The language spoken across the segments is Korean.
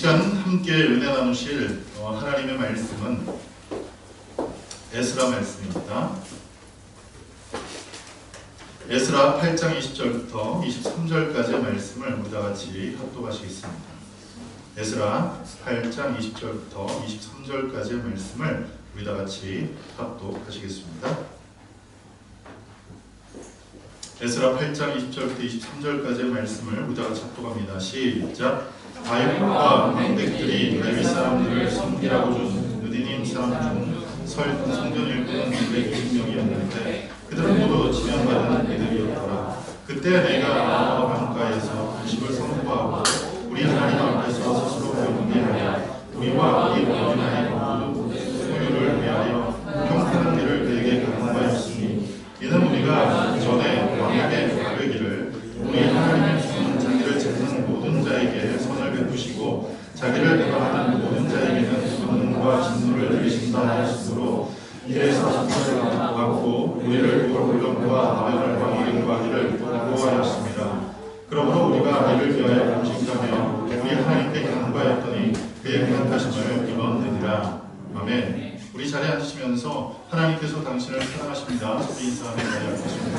시간 함께 은혜 나누실 하나님의 말씀은 에스라 말씀입니다. 에스라 8장 20절부터 23절까지의 말씀을 우리와 같이 합독하시겠습니다. 에스라 8장 20절부터 23절까지의 말씀을 우리와 같이 합독하시겠습니다. 에스라 8장 20절부터 23절까지의 말씀을 우리와 같이 합독합니다. 시작. 바알과 방백들이 레위 사람들을 섬기라고 준 느디님 사람 중 성전 일꾼은 220명이었는데 그들은 모두 지명받은 이들이었더라. 그때 내가 여호와 강가에서 금식을 선포하고 우리 하나님 앞에서 스스로 회개하여 우리와 우리 모든 아이가 모두 소유를 위하여 평탄한 길을 그에게 강구하였으니 이는 우리가 전에 왕에게 말하기를 우리 하나님의 주는 자기를 찾는 모든 자에게 선을 베푸시고 자기를 대방하는 모든 자에게는 권능과 진노를 내리신다 하였으므로 이래서 천사를 갖고 우리를 바벨론과 바벨론 왕의 인과기를 보호하였습니다. 그러므로 우리가 이를 위하여 금식하며 우리 하나님께 간구하였더니 그의 기억하심을 이뤄내니라. 아멘. 우리 자리에 앉으시면서 하나님께서 당신을 사랑하십니다. 우리 인사하며 자리에 앉으십니다.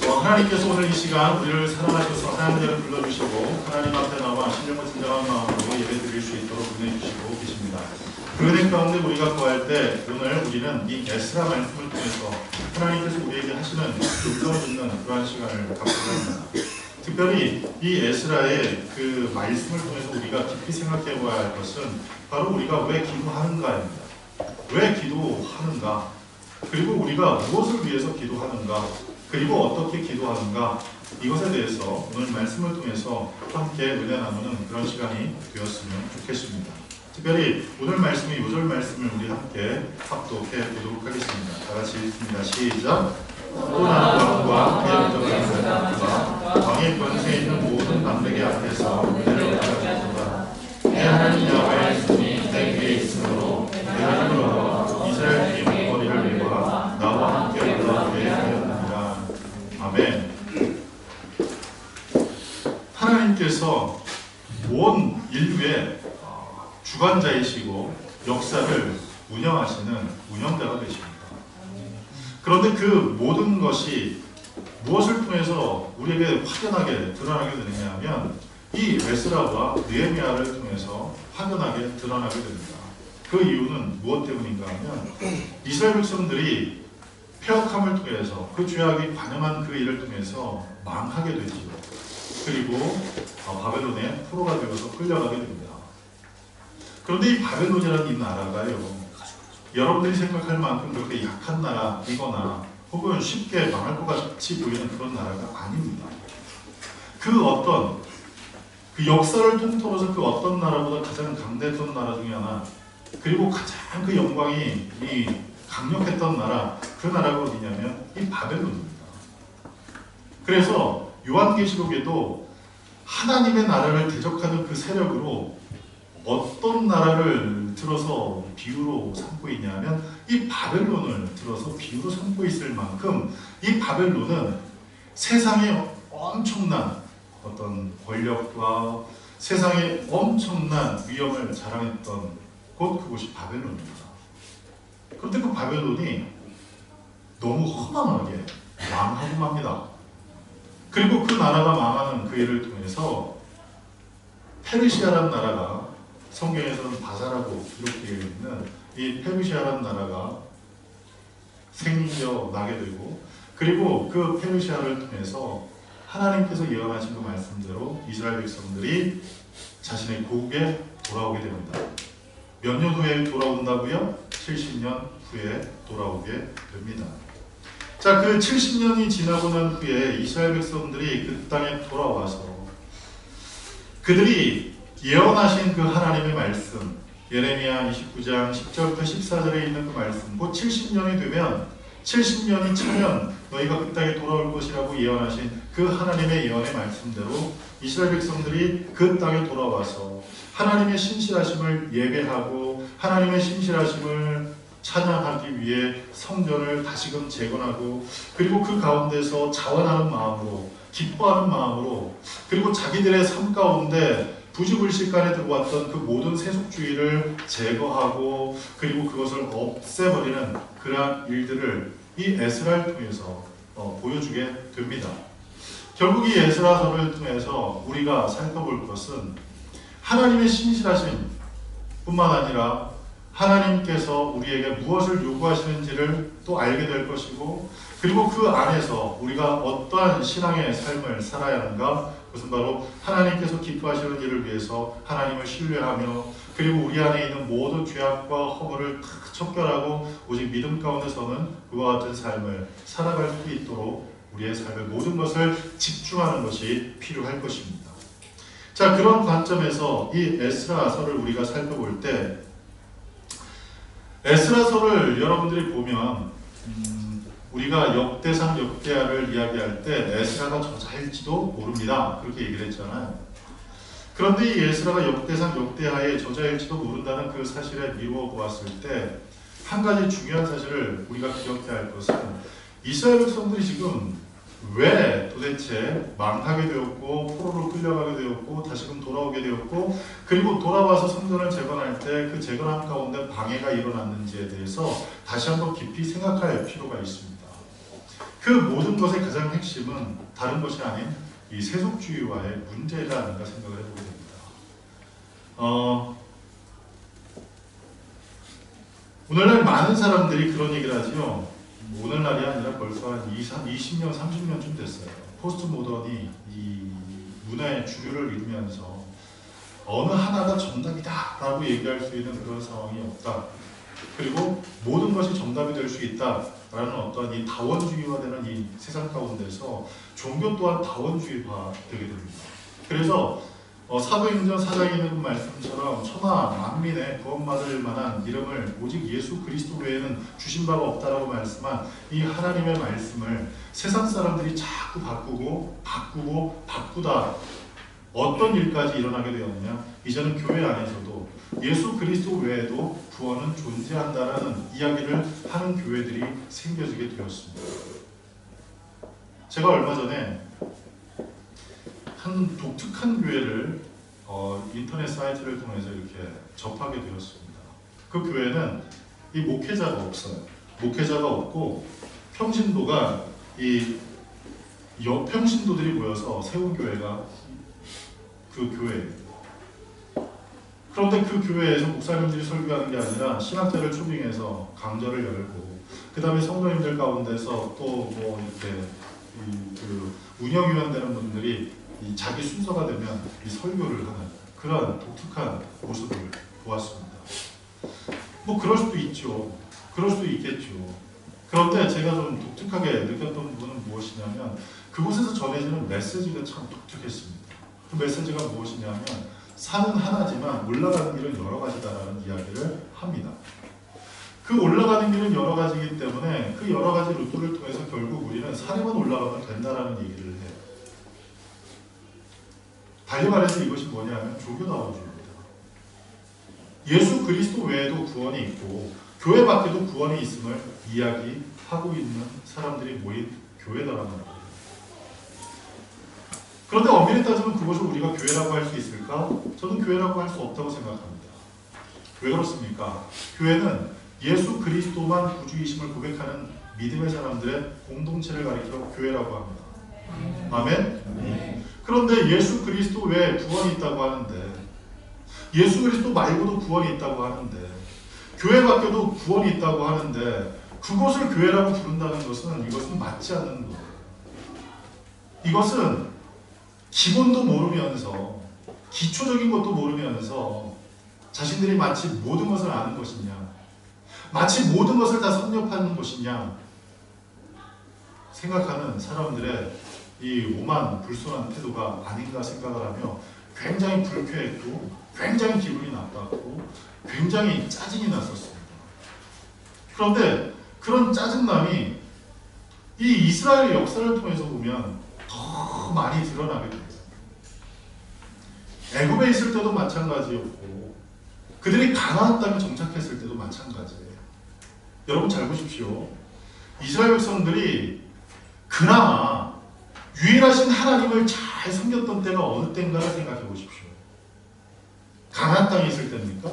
하나님께서 오늘 이 시간 우리를 사랑하셔서 하나님을 불러주시고 하나님 앞에 나와 신령과 진정한 마음으로 예배드릴 수 있도록 은혜 주시고 계십니다. 그 은혜 가운데 우리가 구할 때 오늘 우리는 이 에스라 말씀을 통해서 하나님께서 우리에게 하시는 음성을 듣는 그러한 시간을 갖고자 합니다. 특별히 이 에스라의 그 말씀을 통해서 우리가 깊이 생각해 봐야 할 것은 바로 우리가 왜 기도하는가입니다. 왜 기도하는가? 그리고 우리가 무엇을 위해서 기도하는가? 그리고 어떻게 기도하는가? 이것에 대해서 오늘 말씀을 통해서 함께 은혜 나누는 그런 시간이 되었으면 좋겠습니다. 특별히 오늘 말씀의 요절 말씀을 우리 함께 합독해 보도록 하겠습니다. 다 같이 읽습니다. 시작. 또 나는 왕과 그의 부족한 왕의 권세에 있는 모든 방백의 앞에서 은혜를 받았습니다. 내 하나님 야훼의 손이 내 위에 있으므로 내가 힘을 얻어 이스라엘 귀의 목걸이를 입어 나와 함께 올라오게 하였다. 아멘. 하나님께서 온 인류의 주관자이시고 역사를 운영하시는 운영자가 되십니다. 그런데 그 모든 것이 무엇을 통해서 우리에게 확연하게 드러나게 되느냐 하면 이 에스라와 느헤미야를 통해서 확연하게 드러나게 됩니다. 그 이유는 무엇 때문인가 하면 이스라엘 백성들이 폐역함을 통해서 그 죄악이 관영한 그 일을 통해서 망하게 되지요. 그리고 바벨론의 포로가 되어서 끌려가게 됩니다. 그런데 이 바벨론이라는 이 나라가요, 여러분들이 생각할 만큼 그렇게 약한 나라이거나 혹은 쉽게 망할 것 같이 보이는 그런 나라가 아닙니다. 그 역사를 통틀어서 그 어떤 나라보다 가장 강대했던 나라 중에 하나, 그리고 가장 그 영광이 강력했던 나라, 그 나라가 어디냐면 이 바벨론입니다. 그래서 요한계시록에도 하나님의 나라를 대적하는 그 세력으로 어떤 나라를 들어서 비유로 삼고 있냐면 이 바벨론을 들어서 비유로 삼고 있을 만큼 이 바벨론은 세상에 엄청난 어떤 권력과 세상에 엄청난 위엄을 자랑했던 그곳이 바벨론입니다. 그런데 그 바벨론이 너무 허망하게 망하고 맙니다. 그리고 그 나라가 망하는 그 일을 통해서 페르시아라는 나라가, 성경에서는 바사라고 기록되어 있는 이 페르시아라는 나라가 생겨나게 되고, 그리고 그 페르시아를 통해서 하나님께서 예언하신 그 말씀대로 이스라엘 백성들이 자신의 고국에 돌아오게 됩니다. 몇 년 후에 돌아온다고요? 70년 후에 돌아오게 됩니다. 자, 그 70년이 지나고 난 후에 이스라엘 백성들이 그 땅에 돌아와서 그들이 예언하신 그 하나님의 말씀, 예레미야 29장 10절부터 14절에 있는 그 말씀, 곧 70년이 되면 70년이 차면 너희가 그 땅에 돌아올 것이라고 예언하신 그 하나님의 예언의 말씀대로 이스라엘 백성들이 그 땅에 돌아와서 하나님의 신실하심을 예배하고 하나님의 신실하심을 찬양하기 위해 성전을 다시금 재건하고, 그리고 그 가운데서 자원하는 마음으로 기뻐하는 마음으로, 그리고 자기들의 삶 가운데 부지불식간에 들어왔던 그 모든 세속주의를 제거하고 그리고 그것을 없애버리는 그러한 일들을 이 에스라를 통해서 보여주게 됩니다. 결국 이 에스라서를 통해서 우리가 살펴볼 것은 하나님의 신실하심 뿐만 아니라 하나님께서 우리에게 무엇을 요구하시는지를 또 알게 될 것이고, 그리고 그 안에서 우리가 어떠한 신앙의 삶을 살아야 하는가, 그것은 바로 하나님께서 기뻐하시는 일을 위해서 하나님을 신뢰하며 그리고 우리 안에 있는 모든 죄악과 허물을 다 척결하고 오직 믿음 가운데서는 그와 같은 삶을 살아갈 수 있도록 우리의 삶의 모든 것을 집중하는 것이 필요할 것입니다. 자, 그런 관점에서 이 에스라서를 우리가 살펴볼 때, 에스라서를 여러분들이 보면 우리가 역대상 역대하를 이야기할 때 에스라가 저자일지도 모릅니다. 그렇게 얘기를 했잖아요. 그런데 이 에스라가 역대상 역대하의 저자일지도 모른다는 그 사실에 미루어 보았을 때 한 가지 중요한 사실을 우리가 기억해야 할 것은 이스라엘 백성들이 지금 왜 도대체 망하게 되었고 포로로 끌려가게 되었고 다시금 돌아오게 되었고 그리고 돌아와서 성전을 재건할 때 그 재건함 가운데 방해가 일어났는지에 대해서 다시 한번 깊이 생각할 필요가 있습니다. 그 모든 것의 가장 핵심은 다른 것이 아닌 이 세속주의와의 문제가 아닌가 생각을 해보게 됩니다. 오늘날 많은 사람들이 그런 얘기를 하지요. 오늘날이 아니라 벌써 한 20년, 30년쯤 됐어요. 포스트 모던이 이 문화의 주류를 이루면서 어느 하나가 정답이다 라고 얘기할 수 있는 그런 상황이 없다. 그리고 모든 것이 정답이 될 수 있다 라는 어떤 이 다원주의화되는 이 세상 가운데서 종교 또한 다원주의화 되게 됩니다. 그래서 사도행전 4장에 있는 말씀처럼 천하 만민의 구원받을 만한 이름을 오직 예수 그리스도 외에는 주신 바가 없다라고 말씀한 이 하나님의 말씀을 세상 사람들이 자꾸 바꾸다 어떤 일까지 일어나게 되었느냐, 이제는 교회 안에서도 예수 그리스도 외에도 구원은 존재한다라는 이야기를 하는 교회들이 생겨지게 되었습니다. 제가 얼마 전에 한 독특한 교회를 인터넷 사이트를 통해서 이렇게 접하게 되었습니다. 그 교회는 이 목회자가 없어요. 목회자가 없고 평신도가 이 여평신도들이 모여서 세운 교회가 그 교회예요. 그런데 그 교회에서 목사님들이 설교하는 게 아니라 신학자를 초빙해서 강좌를 열고 그 다음에 성도님들 가운데서 또 뭐 이렇게 그 운영위원 되는 분들이 이 자기 순서가 되면 이 설교를 하는 그런 독특한 모습을 보았습니다. 뭐 그럴 수도 있죠. 그럴 수도 있겠죠. 그런데 제가 좀 독특하게 느꼈던 부분은 무엇이냐면 그곳에서 전해지는 메시지가 참 독특했습니다. 그 메시지가 무엇이냐면 산은 하나지만 올라가는 길은 여러 가지다라는 이야기를 합니다. 그 올라가는 길은 여러 가지이기 때문에 그 여러 가지 루트를 통해서 결국 우리는 산에만 올라가면 된다라는 얘기를 해요. 달리 말해서 이것이 뭐냐면 종교다원주의입니다. 예수 그리스도 외에도 구원이 있고 교회 밖에도 구원이 있음을 이야기하고 있는 사람들이 모인 교회다라는 거예요. 그런데 엄밀히 따지면 그것을 우리가 교회라고 할 수 있을까? 저는 교회라고 할 수 없다고 생각합니다. 왜 그렇습니까? 교회는 예수 그리스도만 구주이심을 고백하는 믿음의 사람들의 공동체를 가리켜 교회라고 합니다. 아멘? 그런데 예수 그리스도 외에 구원이 있다고 하는데, 예수 그리스도 말고도 구원이 있다고 하는데, 교회 밖에도 구원이 있다고 하는데 그것을 교회라고 부른다는 것은 이것은 맞지 않는 거예요. 이것은 기본도 모르면서 기초적인 것도 모르면서 자신들이 마치 모든 것을 아는 것이냐, 마치 모든 것을 다 섭렵하는 것이냐 생각하는 사람들의 이 오만 불손한 태도가 아닌가 생각을 하며 굉장히 불쾌했고 굉장히 기분이 나빴고 굉장히 짜증이 났었습니다. 그런데 그런 짜증남이 이 이스라엘 역사를 통해서 보면 더 많이 드러나게 됩니다. 애굽에 있을 때도 마찬가지였고 그들이 가나안 땅에 정착했을 때도 마찬가지예요. 여러분 잘 보십시오. 이스라엘 백성들이 그나마 유일하신 하나님을 잘 섬겼던 때가 어느 때인가를 생각해 보십시오. 가나안 땅에 있을 때입니까?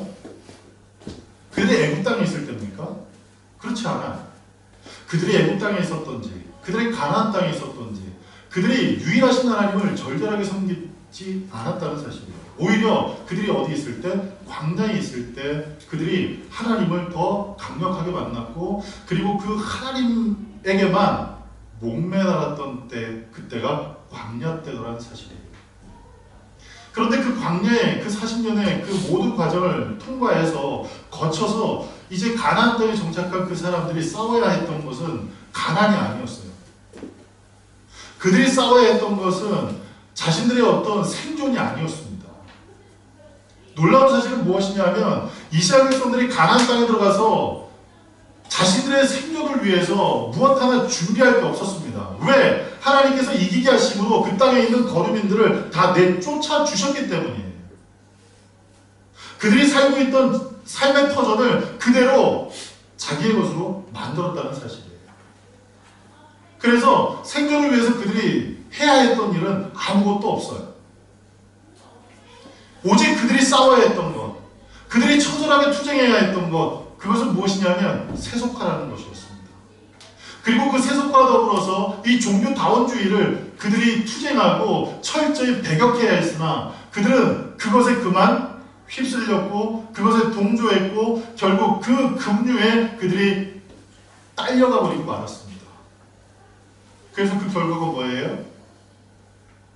그들이 애굽 땅에 있을 때입니까? 그렇지 않아요. 그들이 애굽 땅에 있었던지, 그들이 가나안 땅에 있었던지, 그들이 유일하신 하나님을 절절하게 섬기지 않았다는 사실이에요. 오히려 그들이 어디 있을 때, 광야에 있을 때 그들이 하나님을 더 강력하게 만났고, 그리고 그 하나님에게만 목매달았던 때, 그때가 광야 때더라는 사실이에요. 그런데 그 광야의 그 40년의 그 모든 과정을 통과해서 거쳐서 이제 가나안 땅에 정착한 그 사람들이 싸워야 했던 것은 가난이 아니었어요. 그들이 싸워야 했던 것은 자신들의 어떤 생존이 아니었습니다. 놀라운 사실은 무엇이냐면 이스라엘 백성들이 가나안 땅에 들어가서 자신들의 생존을 위해서 무엇 하나 준비할 게 없었습니다. 왜? 하나님께서 이기게 하심으로 그 땅에 있는 거류민들을 다 내쫓아 주셨기 때문이에요. 그들이 살고 있던 삶의 터전을 그대로 자기의 것으로 만들었다는 사실이에요. 그래서 생존을 위해서 그들이 해야 했던 일은 아무것도 없어요. 오직 그들이 싸워야 했던 것, 그들이 처절하게 투쟁해야 했던 것, 그것은 무엇이냐면 세속화라는 것이었습니다. 그리고 그 세속화와 더불어서 이 종교다원주의를 그들이 투쟁하고 철저히 배격해야 했으나 그들은 그것에 그만 휩쓸렸고 그것에 동조했고 결국 그 급류에 그들이 딸려가 버리고 말았습니다. 그래서 그 결과가 뭐예요?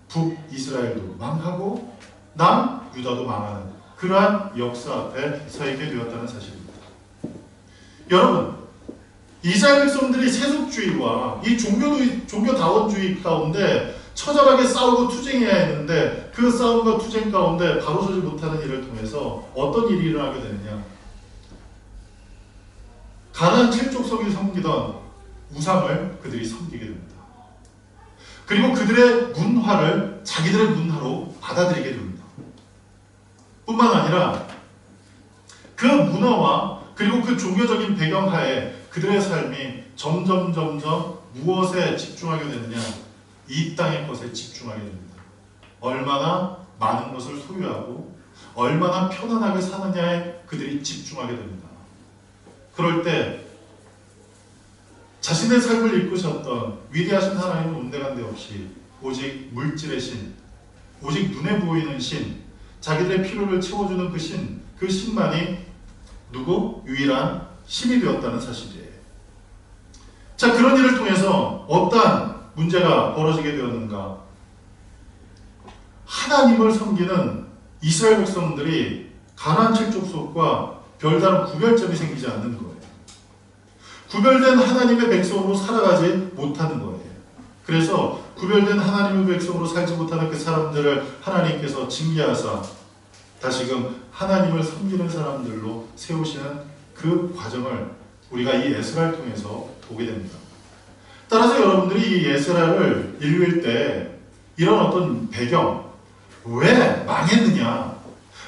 북이스라엘도 망하고 남유다도 망하는 그러한 역사 앞에 서 있게 되었다는 사실입니다. 여러분, 이스라엘 백성들이 세속주의와 이 종교다원주의 가운데 처절하게 싸우고 투쟁해야 했는데 그 싸움과 투쟁 가운데 바로서지 못하는 일을 통해서 어떤 일이 일어나게 되느냐? 가나안 7족속이 섬기던 우상을 그들이 섬기게 됩니다. 그리고 그들의 문화를 자기들의 문화로 받아들이게 됩니다. 뿐만 아니라 그 문화와 그리고 그 종교적인 배경하에 그들의 삶이 점점 무엇에 집중하게 되느냐? 이 땅의 것에 집중하게 됩니다. 얼마나 많은 것을 소유하고 얼마나 편안하게 사느냐에 그들이 집중하게 됩니다. 그럴 때 자신의 삶을 이끄셨던 위대하신 하나님은 온데간데 없이 오직 물질의 신, 오직 눈에 보이는 신, 자기들의 필요를 채워주는 그 신만이 누구? 유일한 신이 되었다는 사실이에요. 자, 그런 일을 통해서 어떠한 문제가 벌어지게 되었는가? 하나님을 섬기는 이스라엘 백성들이 가나안 7족속과 별다른 구별점이 생기지 않는 거예요. 구별된 하나님의 백성으로 살아가지 못하는 거예요. 그래서 구별된 하나님의 백성으로 살지 못하는 그 사람들을 하나님께서 징계하사 다시금 하나님을 섬기는 사람들로 세우시는 그 과정을 우리가 이 에스라를 통해서 보게 됩니다. 따라서 여러분들이 이 에스라를 읽을 때 이런 어떤 배경, 왜 망했느냐,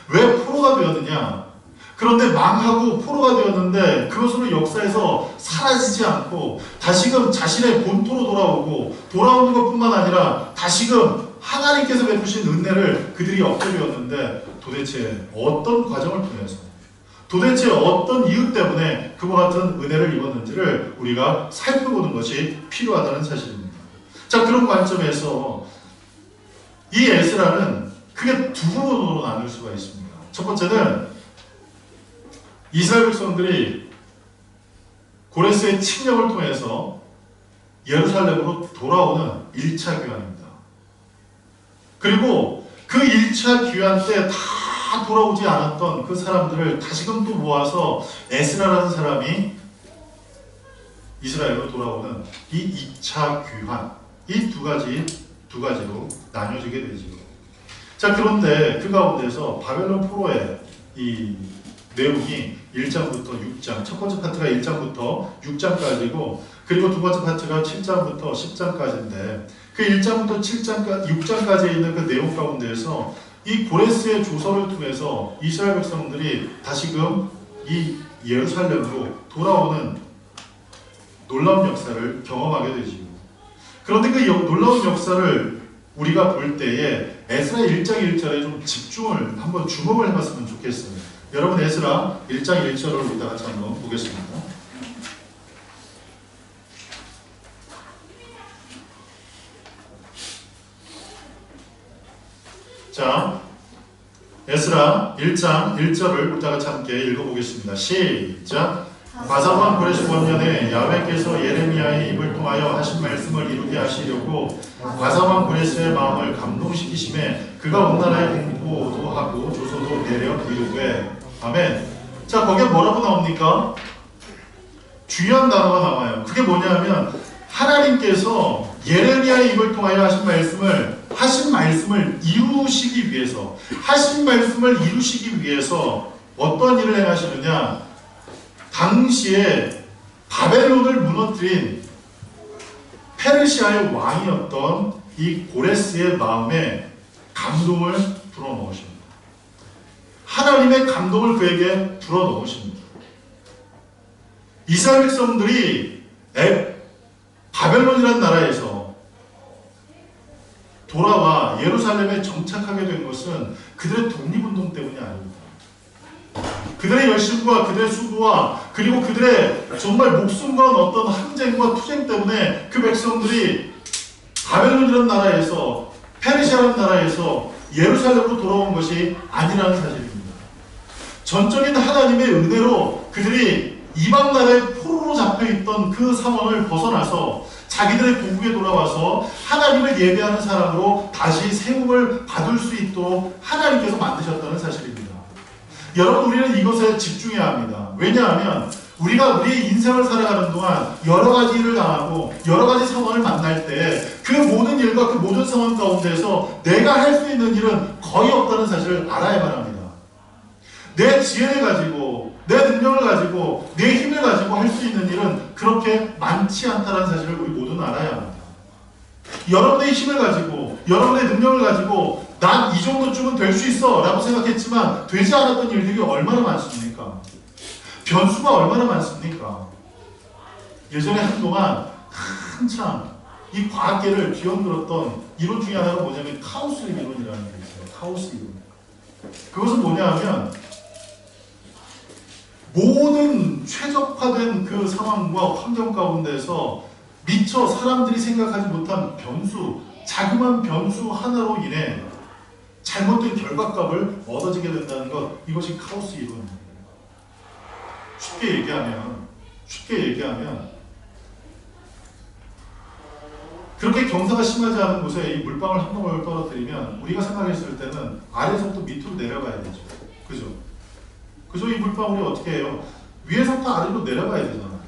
왜 포로가 되었느냐, 그런데 망하고 포로가 되었는데 그것으로 역사에서 사라지지 않고 다시금 자신의 본토로 돌아오는 것뿐만 아니라 다시금 하나님께서 베푸신 은혜를 그들이 얻게 되었는데 도대체 어떤 과정을 통해서 도대체 어떤 이유 때문에 그와 같은 은혜를 입었는지를 우리가 살펴보는 것이 필요하다는 사실입니다. 자, 그런 관점에서 이 에스라는 크게 두 부분으로 나눌 수가 있습니다. 첫 번째는 이스라엘 백성들이 고레스의 칙령을 통해서 예루살렘으로 돌아오는 1차 귀환입니다. 그리고 그 1차 귀환 때 다 돌아오지 않았던 그 사람들을 다시금 또 모아서 에스라라는 사람이 이스라엘로 돌아오는 이 2차 귀환, 이 두 가지로 나뉘어지게 되죠. 자, 그런데 그 가운데서 바벨론 포로의 이 내용이 1장부터 6장, 첫 번째 파트가 1장부터 6장까지고 그리고 두 번째 파트가 7장부터 10장까지인데 그 1장부터 6장까지에 있는 그 내용 가운데에서 이 고레스의 조서를 통해서 이스라엘 백성들이 다시금 이 예루살렘으로 돌아오는 놀라운 역사를 경험하게 되지요. 그런데 그 놀라운 역사를 우리가 볼 때에 에스라 1장 1절에 좀 집중을 한번 주목을 해봤으면 좋겠어요. 여러분 에스라 1장 1절을 이따 같이 한번 보겠습니다. 자, 에스라 1장 1절을 이따 같이 함께 읽어보겠습니다. 시작! 바사왕 고레스 원년에 야훼께서 예레미야의 입을 통하여 하신 말씀을 이루게 하시려고 바사왕 고레스의 마음을 감동시키심에 그가 온 나라에 공포도 하고 조서도 내려 이르되 아멘. 자, 거기에 뭐라고 나옵니까? 중요한 단어가 나와요. 그게 뭐냐면 하나님께서 예레미야의 입을 통하여 하신 말씀을 이루시기 위해서 어떤 일을 행하시느냐? 당시에 바벨론을 무너뜨린 페르시아의 왕이었던 이 고레스의 마음에 감동을 불어넣으십니다. 하나님의 감동을 그에게 불어넣으십니다. 이스라엘 백성들이 바벨론이라는 나라에서 돌아와 예루살렘에 정착하게 된 것은 그들의 독립운동 때문이 아닙니다. 그들의 열심과 그들의 수고와 그리고 그들의 정말 목숨 건 어떤 항쟁과 투쟁 때문에 그 백성들이 바벨론이라는 나라에서 페르시아라는 나라에서 예루살렘으로 돌아온 것이 아니라는 사실입니다. 전적인 하나님의 은혜로 그들이 이방 나라의 포로로 잡혀있던 그 상황을 벗어나서 자기들의 고국에 돌아와서 하나님을 예배하는 사람으로 다시 세움을 받을 수 있도록 하나님께서 만드셨다는 사실입니다. 여러분, 우리는 이것에 집중해야 합니다. 왜냐하면 우리가 우리의 인생을 살아가는 동안 여러 가지 일을 당하고 여러 가지 상황을 만날 때 그 모든 일과 그 모든 상황 가운데서 내가 할 수 있는 일은 거의 없다는 사실을 알아야만 합니다. 내 지혜를 가지고 내 능력을 가지고 내 힘을 가지고 할 수 있는 일은 그렇게 많지 않다는 사실을 우리 모두는 알아야 합니다. 여러분의 힘을 가지고 여러분의 능력을 가지고 난 이 정도쯤은 될 수 있어 라고 생각했지만 되지 않았던 일들이 얼마나 많습니까? 변수가 얼마나 많습니까? 예전에 한동안 한참 이 과학계를 뒤흔들었던 이론 중에 하나가 뭐냐면 카오스 이론이라는 게 있어요. 카오스 이론. 그것은 뭐냐 하면 모든 최적화된 그 상황과 환경 가운데서 미처 사람들이 생각하지 못한 변수, 자그마한 변수 하나로 인해 잘못된 결과값을 얻어지게 된다는 것, 이것이 카오스 이론입니다. 쉽게 얘기하면 그렇게 경사가 심하지 않은 곳에 이 물방울 한 방울을 떨어뜨리면 우리가 생각했을 때는 아래서부터 밑으로 내려가야 되죠. 그죠? 이 물방울이 어떻게 해요? 위에서부터 아래로 내려가야 되잖아요.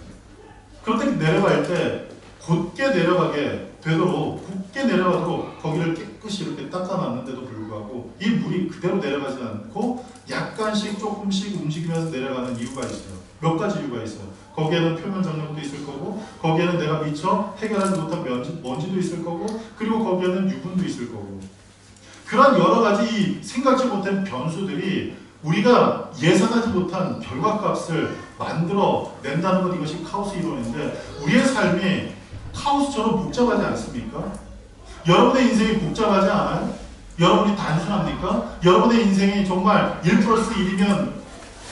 그런데 내려갈 때 곧게 내려가게 되도록, 굳게 내려가도록 거기를 깨끗이 이렇게 닦아놨는데도 불구하고 이 물이 그대로 내려가지 않고 약간씩 조금씩 움직이면서 내려가는 이유가 있어요. 몇 가지 이유가 있어요. 거기에는 표면 장력도 있을 거고, 거기에는 내가 미처 해결하지 못한 먼지도 있을 거고, 그리고 거기에는 유분도 있을 거고. 그런 여러 가지 생각지 못한 변수들이 우리가 예상하지 못한 결과값을 만들어 낸다는 것, 이것이 카오스 이론인데, 우리의 삶이 카오스처럼 복잡하지 않습니까? 여러분의 인생이 복잡하지 않아요? 여러분이 단순합니까? 여러분의 인생이 정말 1+1이면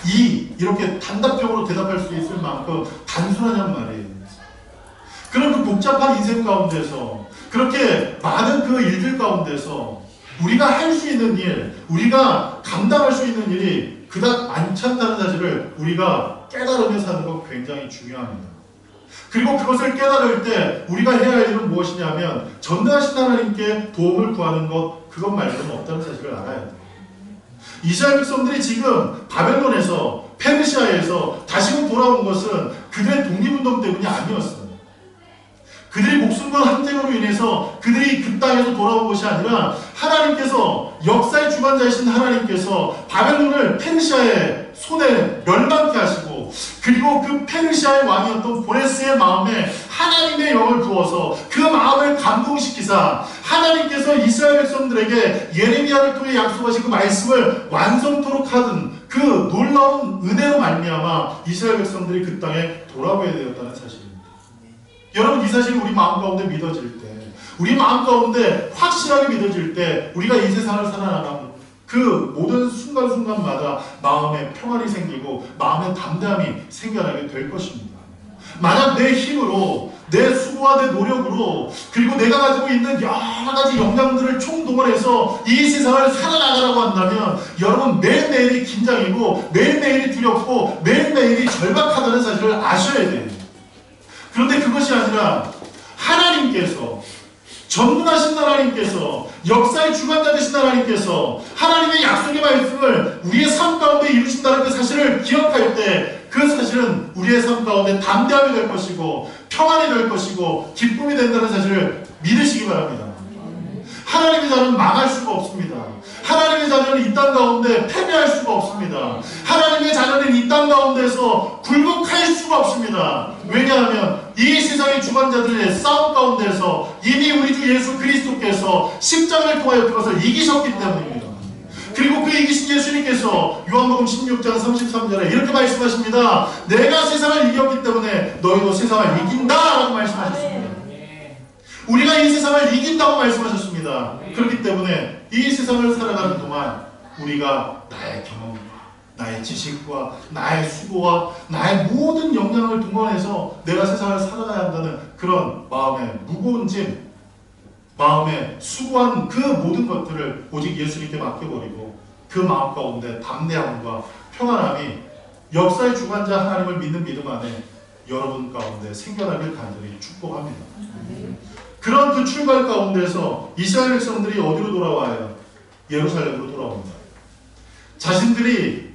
2 이렇게 단답형으로 대답할 수 있을 만큼 단순하냔 말이에요. 그런 그 복잡한 인생 가운데서 그렇게 많은 그 일들 가운데서 우리가 할 수 있는 일, 우리가 감당할 수 있는 일이 그닥 많지 않다는 사실을 우리가 깨달으면서 하는 건 굉장히 중요합니다. 그리고 그것을 깨달을 때 우리가 해야 할 일은 무엇이냐면 전능하신 하나님께 도움을 구하는 것, 그것 말고는 없다는 사실을 알아야 돼요. 이스라엘 백성들이 지금 바벨론에서, 페르시아에서 다시금 돌아온 것은 그들의 독립운동 때문이 아니었어요. 그들이 목숨 건 항쟁으로 인해서 그들이 그 땅에서 돌아온 것이 아니라 하나님께서, 역사의 주관자이신 하나님께서 바벨론을 페르시아의 손에 멸망케 하시고, 그리고 그 페르시아의 왕이었던 고레스의 마음에 하나님의 영을 부어서 그 마음을 감동시키사 하나님께서 이스라엘 백성들에게 예레미야를 통해 약속하신 그 말씀을 완성토록 하던 그 놀라운 은혜로 말미암아 이스라엘 백성들이 그 땅에 돌아오게 되었다는 사실입니다. 여러분, 이 사실이 우리 마음 가운데 믿어질 때, 우리 마음 가운데 확실하게 믿어질 때 우리가 이 세상을 살아나가는 그 모든 순간순간마다 마음에 평안이 생기고 마음에 담대함이 생겨나게 될 것입니다. 만약 내 힘으로, 내 수고와 내 노력으로, 그리고 내가 가지고 있는 여러 가지 역량들을 총동원해서 이 세상을 살아나가라고 한다면 여러분, 매일매일이 긴장이고 매일매일이 두렵고 매일매일이 절박하다는 사실을 아셔야 돼요. 그런데 그것이 아니라 하나님께서, 전능하신 하나님께서, 역사의 주관자 되신 하나님께서 하나님의 약속의 말씀을 우리의 삶 가운데 이루신다는 그 사실을 기억할 때 그 사실은 우리의 삶 가운데 담대함이 될 것이고 평안이 될 것이고 기쁨이 된다는 사실을 믿으시기 바랍니다. 하나님의 자녀는 망할 수가 없습니다. 하나님의 자녀는 이 땅 가운데 패배할 수가 없습니다. 하나님의 자녀는 이 땅 가운데서 굴복할 수가 없습니다. 왜냐하면 이 세상의 주관자들의 싸움 가운데서 이미 우리 주 예수 그리스도께서 십자가를 통하여 그것을 이기셨기 때문입니다. 그리고 그 이기신 예수님께서 요한복음 16장 33절에 이렇게 말씀하십니다. 내가 세상을 이겼기 때문에 너희도 세상을 이긴다 라고 말씀하셨습니다. 우리가 이 세상을 이긴다고 말씀하셨습니다. 그렇기 때문에 이 세상을 살아가는 동안 우리가 나의 경험과 나의 지식과 나의 수고와 나의 모든 역량을 동원해서 내가 세상을 살아가야 한다는 그런 마음의 무거운 짐, 마음에 수고한 그 모든 것들을 오직 예수님께 맡겨버리고 그 마음 가운데 담대함과 평안함이 역사의 주관자 하나님을 믿는 믿음 안에 여러분 가운데 생겨나길 간절히 축복합니다. 그런 그 출발 가운데서 이스라엘 백성들이 어디로 돌아와요? 예루살렘으로 돌아옵니다. 자신들이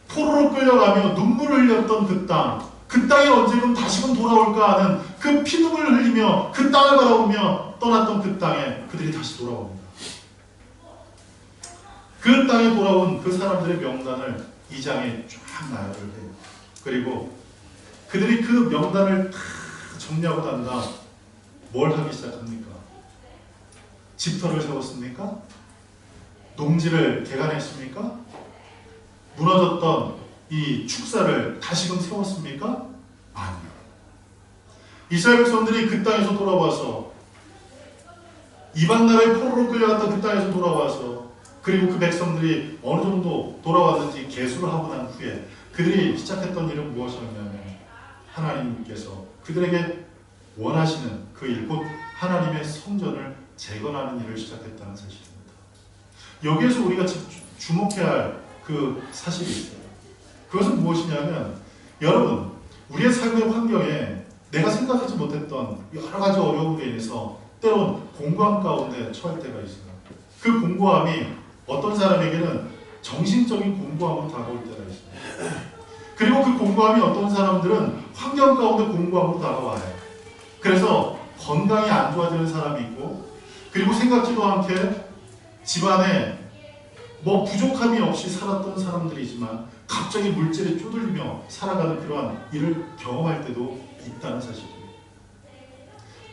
포로로 끌려가며 눈물을 흘렸던 그 땅이 언제금 다시금 돌아올까 하는 그 피눈물을 흘리며 그 땅을 바라보며 떠났던 그 땅에 그들이 다시 돌아옵니다. 그 땅에 돌아온 그 사람들의 명단을 2장에 쫙 나열을 해요. 그리고 그들이 그 명단을 다 정리하고 난 다음 뭘 하기 시작합니까? 집터를 세웠습니까? 농지를 개간했습니까? 무너졌던 이 축사를 다시금 세웠습니까? 아니요. 이스라엘 백성들이 그 땅에서 돌아와서 이방 나라의 포로로 끌려갔던 그 땅에서 돌아와서 그리고 그 백성들이 어느 정도 돌아왔는지 계수를 하고 난 후에 그들이 시작했던 일은 무엇이었냐면 하나님께서 그들에게 원하시는 그 일, 곧 하나님의 성전을 재건하는 일을 시작했다는 사실입니다. 여기에서 우리가 주목해야 할 그 사실이 있어요. 그것은 무엇이냐면 여러분, 우리의 삶의 환경에 내가 생각하지 못했던 여러 가지 어려움으로 인해서 때론 공고함 가운데 처할 때가 있어요. 그 공고함이 어떤 사람에게는 정신적인 공고함으로 다가올 때가 있어요. 그리고 그 공고함이 어떤 사람들은 환경 가운데 공고함으로 다가와요. 그래서 건강이 안 좋아지는 사람이 있고, 그리고 생각지도 않게 집안에 뭐 부족함이 없이 살았던 사람들이지만 갑자기 물질에 쪼들리며 살아가는 그러한 일을 경험할 때도 있다는 사실이에요.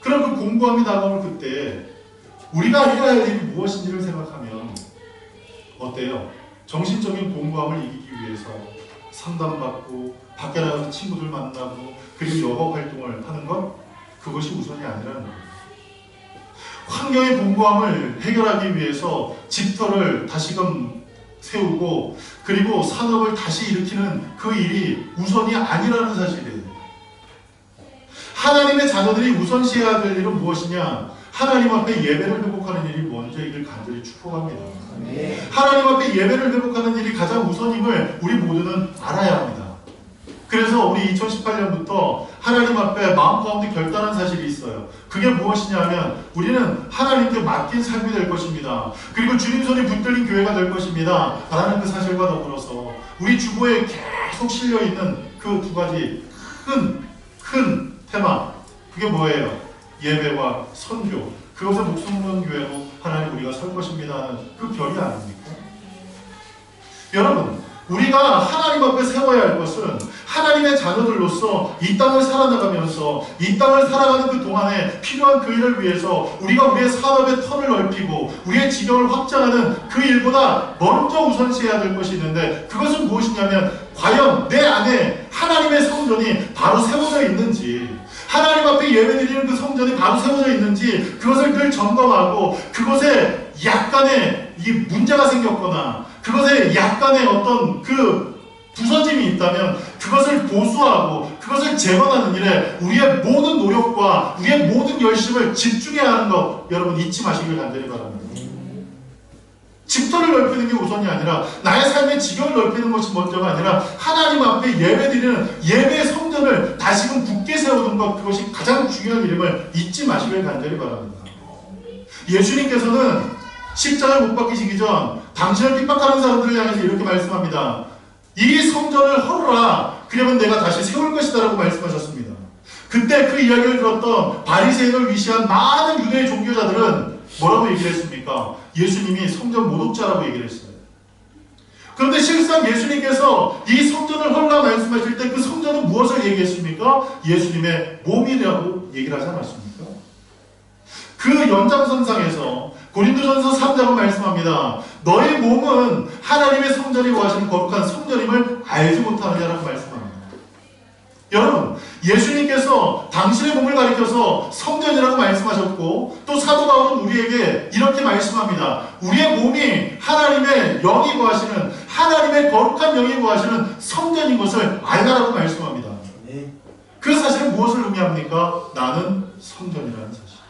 그런 그 공고함이 다가올 그때 우리가 해야 할 일이 무엇인지를 생각하면 어때요? 정신적인 공고함을 이기기 위해서 상담받고 밖에 나가서 친구들 만나고 그리고 여가 활동을 하는 것, 그것이 우선이 아니라는 거예요. 환경의 공고함을 해결하기 위해서 집터를 다시금 세우고 그리고 산업을 다시 일으키는 그 일이 우선이 아니라는 사실이에요. 하나님의 자녀들이 우선시해야 될 일은 무엇이냐? 하나님 앞에 예배를 회복하는 일이 먼저이길 간절히 축복합니다. 하나님 앞에 예배를 회복하는 일이 가장 우선임을 우리 모두는 알아야 합니다. 그래서 우리 2018년부터 하나님 앞에 마음 가운데 결단한 사실이 있어요. 그게 무엇이냐면 우리는 하나님께 맡긴 삶이 될 것입니다. 그리고 주님 손에 붙들린 교회가 될 것입니다. 라는 그 사실과 더불어서 우리 주보에 계속 실려있는 그 두 가지 큰 테마, 그게 뭐예요? 예배와 선교, 그것을 목숨 건 교회로 하나님 우리가 설 것입니다 하는 그 결이 아닙니까? 여러분, 우리가 하나님 앞에 세워야 할 것은 하나님의 자녀들로서 이 땅을 살아나가면서 이 땅을 살아가는 그 동안에 필요한 그 일을 위해서 우리가 우리의 산업의 턴을 넓히고 우리의 지경을 확장하는 그 일보다 먼저 우선시해야 될 것이 있는데, 그것은 무엇이냐면 과연 내 안에 하나님의 성전이 바로 세워져 있는지, 하나님 앞에 예배드리는 그 성전이 바로 세워져 있는지 그것을 늘 점검하고, 그것에 약간의 이 문제가 생겼거나 그것에 약간의 어떤 그 부서짐이 있다면 그것을 보수하고 그것을 재건하는 일에 우리의 모든 노력과 우리의 모든 열심을 집중해야 하는 것, 여러분 잊지 마시길 간절히 바랍니다. 집터를 넓히는 게 우선이 아니라, 나의 삶의 지경을 넓히는 것이 먼저가 아니라, 하나님 앞에 예배드리는 예배의 성전을 다시금 굳게 세우는 것, 그것이 가장 중요한 일임을 잊지 마시길 간절히 바랍니다. 예수님께서는 십자가를 못 박히시기 전 당신을 핍박하는 사람들을 향해서 이렇게 말씀합니다. 이 성전을 헐어라, 그러면 내가 다시 세울 것이다 라고 말씀하셨습니다. 그때 그 이야기를 들었던 바리새인을 위시한 많은 유대의 종교자들은 뭐라고 얘기를 했습니까? 예수님이 성전 모독자라고 얘기를 했어요. 그런데 실상 예수님께서 이 성전을 헐라 말씀하실 때 그 성전은 무엇을 얘기했습니까? 예수님의 몸이라고 얘기를 하지 않았습니까? 그 연장선상에서 고린도전서 3장은 말씀합니다. 너의 몸은 하나님의 성전이 거하시는 거룩한 성전임을 알지 못하느냐라고 말씀합니다. 여러분, 예수님께서 당신의 몸을 가리켜서 성전이라고 말씀하셨고, 또 사도 바울은 우리에게 이렇게 말씀합니다. 우리의 몸이 하나님의 영이 거하시는, 하나님의 거룩한 영이 거하시는 성전인 것을 알라라고 말씀합니다. 그 사실은 무엇을 의미합니까? 나는 성전이라는 사실.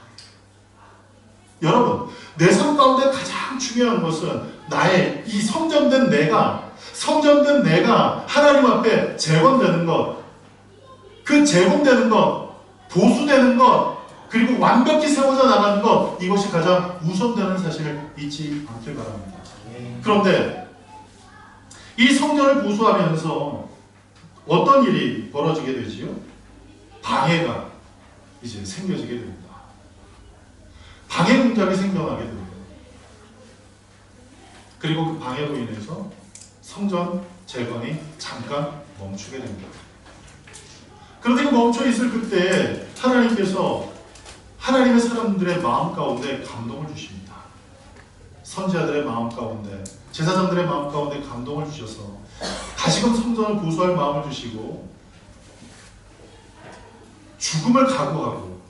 여러분, 내 삶 가운데 가장 중요한 것은 나의 이 성전된 내가 하나님 앞에 재건되는 것, 그 재건되는 것, 보수되는 것, 그리고 완벽히 세워져 나가는 것, 이것이 가장 우선되는 사실을 잊지 않길 바랍니다. 그런데 이 성전을 보수하면서 어떤 일이 벌어지게 되지요? 방해가 이제 생겨지게 됩니다. 방해 공작이 생겨나게 됩니다. 그리고 그 방해로 인해서 성전 재건이 잠깐 멈추게 됩니다. 그런데 그 멈춰 있을 그때 하나님께서 하나님의 사람들의 마음 가운데 감동을 주십니다. 선지자들의 마음 가운데, 제사장들의 마음 가운데 감동을 주셔서 다시금 성전을 보수할 마음을 주시고, 죽음을 각오하고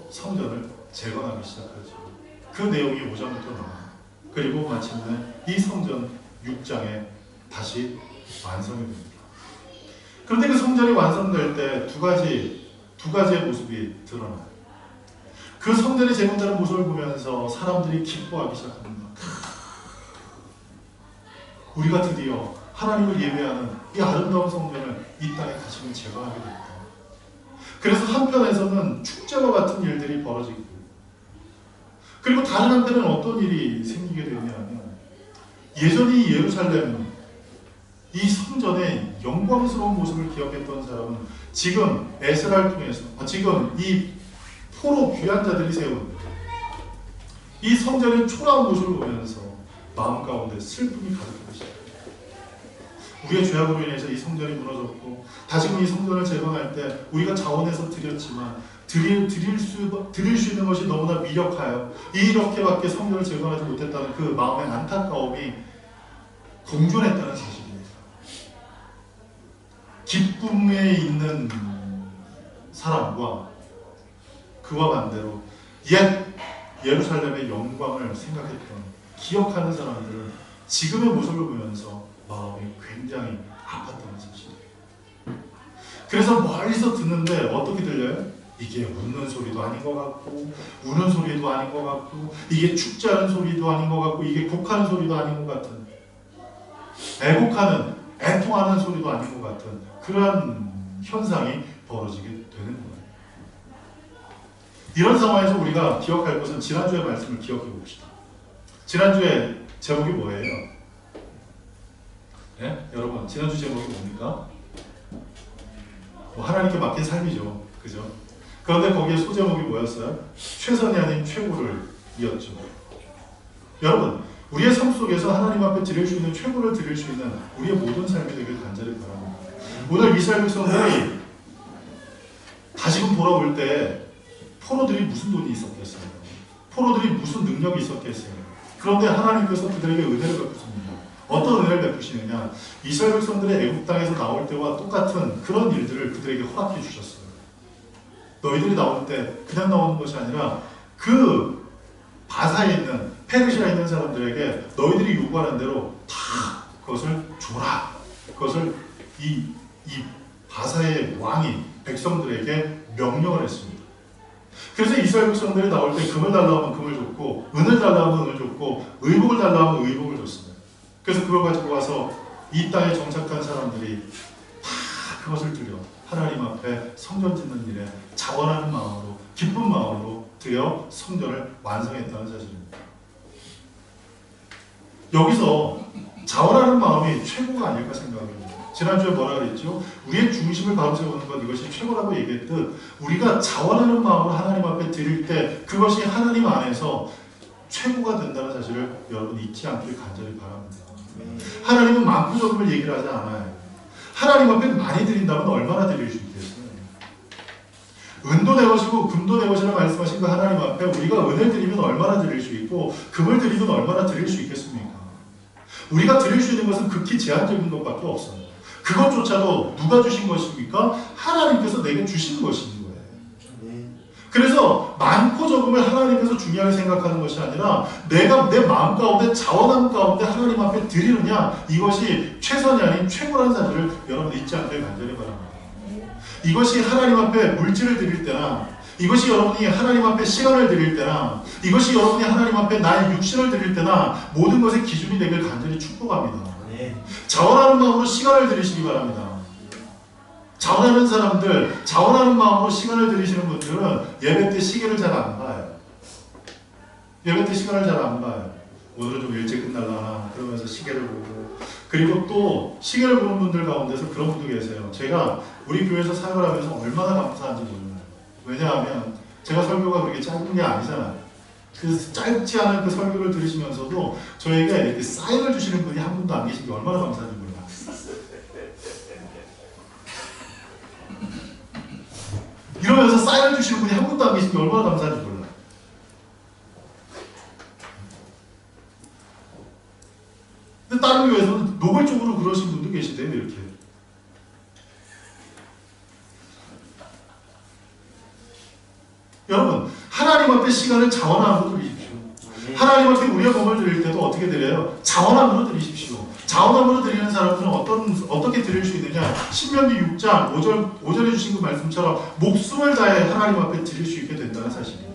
성전을 재건하기 시작하죠. 그 내용이 5장부터 나와요. 그리고 마침내 이 성전 6장에 다시 완성이 됩니다. 그런데 그 성전이 완성될 때 두 가지의 모습이 드러나요. 그 성전이 재건되는 모습을 보면서 사람들이 기뻐하기 시작합니다. 우리가 드디어 하나님을 예배하는 이 아름다운 성전을 이 땅에 다시금 재건하게 됩니다. 그래서 한편에서는 축제와 같은 일들이 벌어지고, 그리고 다른 한편에는 어떤 일이 생기게 되냐면, 예전에 예루살렘 이 성전의 영광스러운 모습을 기억했던 사람은 지금 에스라를 통해서, 지금 이 포로 귀환자들이 세운 이 성전의 초라한 모습을 보면서 마음 가운데 슬픔이 가득하기 시작합니다. 우리의 죄악으로 인해서 이 성전이 무너졌고, 다시금 이 성전을 재건할 때 우리가 자원해서 드렸지만 드릴 수 있는 것이 너무나 미력하여 이렇게밖에 성전을 재건하지 못했다는 그 마음의 안타까움이 공존했다는 사실입니다. 기쁨에 있는 사람과 그와 반대로 옛 예루살렘의 영광을 생각했던, 기억하는 사람들은 지금의 모습을 보면서 마음이 굉장히 아팠다는 사실이에요. 그래서 멀리서 듣는데 어떻게 들려요? 이게 웃는 소리도 아닌 것 같고, 우는 소리도 아닌 것 같고, 이게 축제하는 소리도 아닌 것 같고, 이게 곡하는 소리도 아닌 것 같은, 애곡하는, 애통하는 소리도 아닌 것 같은 그런 현상이 벌어지게 되는 거예요. 이런 상황에서 우리가 기억할 것은 지난주의 말씀을 기억해 봅시다. 지난주에 제목이 뭐예요? 네? 여러분, 지난주 제목이 뭡니까? 하나님께 맡긴 삶이죠. 그죠? 그런데 거기에 소제목이 뭐였어요? 최선이 아닌 최고를 이었죠. 여러분, 우리의 삶 속에서 하나님 앞에 드릴 수 있는 최고를 드릴 수 있는 우리의 모든 삶이 되길 간절히 바랍니다. 오늘 이스라엘 백성들이 다시금 돌아올 때 포로들이 무슨 돈이 있었겠어요? 포로들이 무슨 능력이 있었겠어요? 그런데 하나님께서 그들에게 은혜를 베푸십니다. 어떤 은혜를 베푸시느냐? 이스라엘 백성들의 애국 땅에서 나올 때와 똑같은 그런 일들을 그들에게 허락해 주셨어요. 너희들이 나올 때 그냥 나오는 것이 아니라 그 바사에 있는 페르시아에 있는 사람들에게 너희들이 요구하는 대로 다 그것을 줘라. 그것을 이 바사의 왕이 백성들에게 명령을 했습니다. 그래서 이스라엘 백성들이 나올 때 금을 달라고 하면 금을 줬고 은을 달라고 하면 은을 줬고 의복을 달라고 하면 의복을 줬습니다. 그래서 그걸 가지고 와서 이 땅에 정착한 사람들이 다 그것을 드려 하나님 앞에 성전 짓는 일에 자원하는 마음으로 기쁜 마음으로 드려 성전을 완성했다는 사실입니다. 여기서 자원하는 마음이 최고가 아닐까 생각합니다. 지난주에 뭐라 그랬죠? 우리의 중심을 바로 세우는 것, 이것이 최고라고 얘기했듯 우리가 자원하는 마음으로 하나님 앞에 드릴 때 그것이 하나님 안에서 최고가 된다는 사실을 여러분 잊지 않길 간절히 바랍니다. 하나님은 많고 적음을 얘기를 하지 않아요. 하나님 앞에 많이 드린다면 얼마나 드릴 수 있겠어요? 은도 내 것이고 금도 내 것이라 말씀하신 그 하나님 앞에 우리가 은을 드리면 얼마나 드릴 수 있고 금을 드리면 얼마나 드릴 수 있겠습니까? 우리가 드릴 수 있는 것은 극히 제한적인 것밖에 없어요. 그것조차도 누가 주신 것입니까? 하나님께서 내게 주신 것인 거예요. 그래서 많고 적음을 하나님께서 중요하게 생각하는 것이 아니라 내가 내 마음 가운데 자원함 가운데 하나님 앞에 드리느냐, 이것이 최선이 아닌 최고라는 사실을 여러분 잊지 않길 간절히 바랍니다. 이것이 하나님 앞에 물질을 드릴 때나, 이것이 여러분이 하나님 앞에 시간을 드릴 때나, 이것이 여러분이 하나님 앞에 나의 육신을 드릴 때나 모든 것의 기준이 되길 간절히 축복합니다. 자원하는 마음으로 시간을 드리시기 바랍니다. 자원하는 사람들, 자원하는 마음으로 시간을 들이시는 분들은 예배 때 시계를 잘 안 봐요. 예배 때 시간을 잘 안 봐요. 오늘은 좀 일찍 끝날라나 그러면서 시계를 보고, 그리고 또 시계를 보는 분들 가운데서 그런 분도 계세요. 제가 우리 교회에서 사역을 하면서 얼마나 감사한지 몰라요. 왜냐하면 제가 설교가 그렇게 짧은 게 아니잖아요. 그 짧지 않은 그 설교를 들으시면서도 저에게 이렇게 사인을 주시는 분이 한 분도 안 계신 게 얼마나 감사한지 몰라요. 이러면서 사인을 주시는 분이 한 분도 안 계신 게 얼마나 감사한지 몰라요. 근데 다른 교회에서는 노골적으로 그러신 분도 계시대요. 이렇게. 여러분, 하나님 앞에 시간을 자원함으로 드리십시오. 하나님 앞에 우리가 몸을 드릴 때도 어떻게 드려요? 자원함으로 드리십시오. 자원함으로 드리는 사람들은 어떻게 드릴 수 있느냐? 신명기 6장 5절에 주신 그 말씀처럼 목숨을 다해 하나님 앞에 드릴 수 있게 된다는 사실입니다.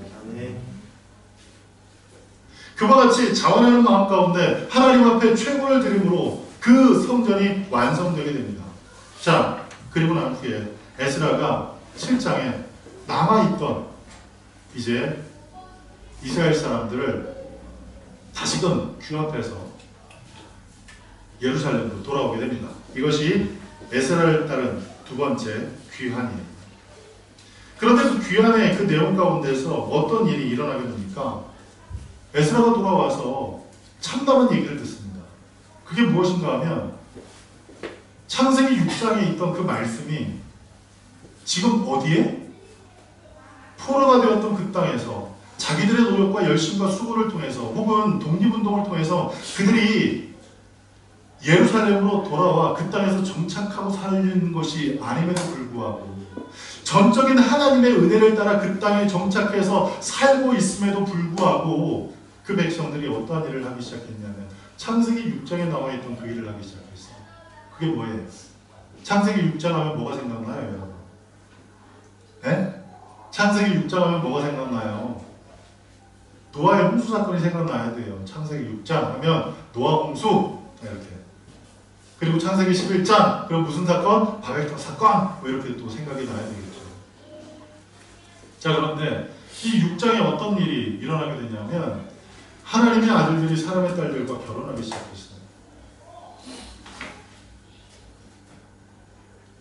그와 같이 자원하는 마음 가운데 하나님 앞에 최고를 드림으로 그 성전이 완성되게 됩니다. 자, 그리고 난 후에 에스라가 7장에 남아있던 이제 이스라엘 사람들을 다시금 귀합해서 예루살렘으로 돌아오게 됩니다. 이것이 에스라를 따른 두 번째 귀환이에요. 그런데 그 귀환의 그 내용 가운데서 어떤 일이 일어나게 됩니까? 에스라가 돌아와서 참담한 얘기를 듣습니다. 그게 무엇인가 하면 창세기 6장에 있던 그 말씀이 지금 어디에? 포로가 되었던 그 땅에서 자기들의 노력과 열심과 수고를 통해서 혹은 독립운동을 통해서 그들이 예루살렘으로 돌아와 그 땅에서 정착하고 살는 것이 아님에도 불구하고 전적인 하나님의 은혜를 따라 그 땅에 정착해서 살고 있음에도 불구하고 그 백성들이 어떠한 일을 하기 시작했냐면 창세기 6장에 나와있던 그 일을 하기 시작했어요. 그게 뭐예요? 창세기 6장 하면 뭐가 생각나요, 여러분? 네? 창세기 6장 하면 뭐가 생각나요? 노아의 홍수 사건이 생각나야 돼요. 창세기 6장 하면 노아 홍수 이렇게. 그리고 창세기 11장 그럼 무슨 사건? 바벨탑 사건 뭐 이렇게 또 생각이 나야 되겠죠. 자, 그런데 이 6장에 어떤 일이 일어나게 되냐면 하나님의 아들들이 사람의 딸들과 결혼하기 시작했어요.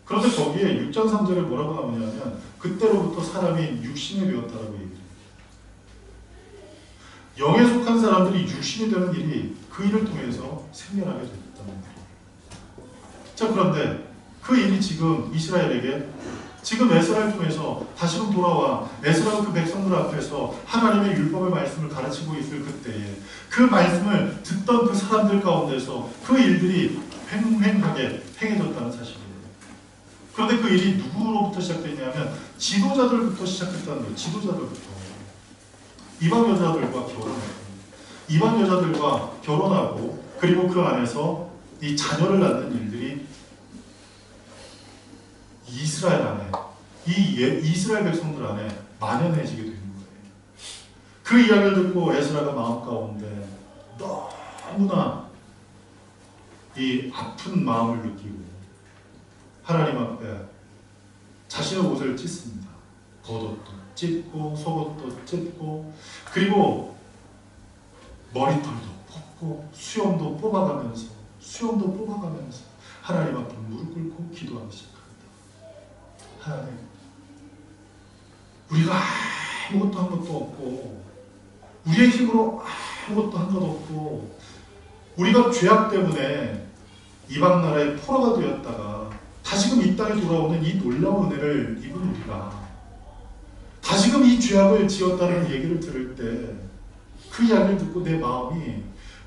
그런데 거기에 6장 3절에 뭐라고 나오냐면 그때로부터 사람이 육신이 되었다라고 얘기해요. 영에 속한 사람들이 육신이 되는 일이 그 일을 통해서 생겨나게 됐다는 거예요. 자, 그런데 그 일이 지금 이스라엘에게 지금 에스라를 통해서 다시금 돌아와 에스라가 그 백성들 앞에서 하나님의 율법의 말씀을 가르치고 있을 그때에 그 말씀을 듣던 그 사람들 가운데서 그 일들이 횡행하게 행해졌다는 사실이에요. 그런데 그 일이 누구로부터 시작됐냐면 지도자들부터 시작했다는 거예요. 지도자들부터. 이방 여자들과 결혼하고 그리고 그 안에서 이 자녀를 낳는 일들이 이스라엘 안에 이스라엘 백성들 안에 만연해지게 되는 거예요. 그 이야기를 듣고 에스라가 마음 가운데 너무나 이 아픈 마음을 느끼고 하나님 앞에 자신의 옷을 찢습니다. 겉옷도 찢고 속옷도 찢고 그리고 머리털도 뽑고 수염도 뽑아가면서 하나님 앞에 무릎 꿇고 기도하기 시작합니다. 하나님, 우리가 아무것도 한 것도 없고 우리의 힘으로 아무것도 한 것도 없고 우리가 죄악 때문에 이방 나라의 포로가 되었다가 다시금 이 땅에 돌아오는 이 놀라운 은혜를 입은 우리가 다시금 이 죄악을 지었다는 얘기를 들을 때 그 이야기를 듣고 내 마음이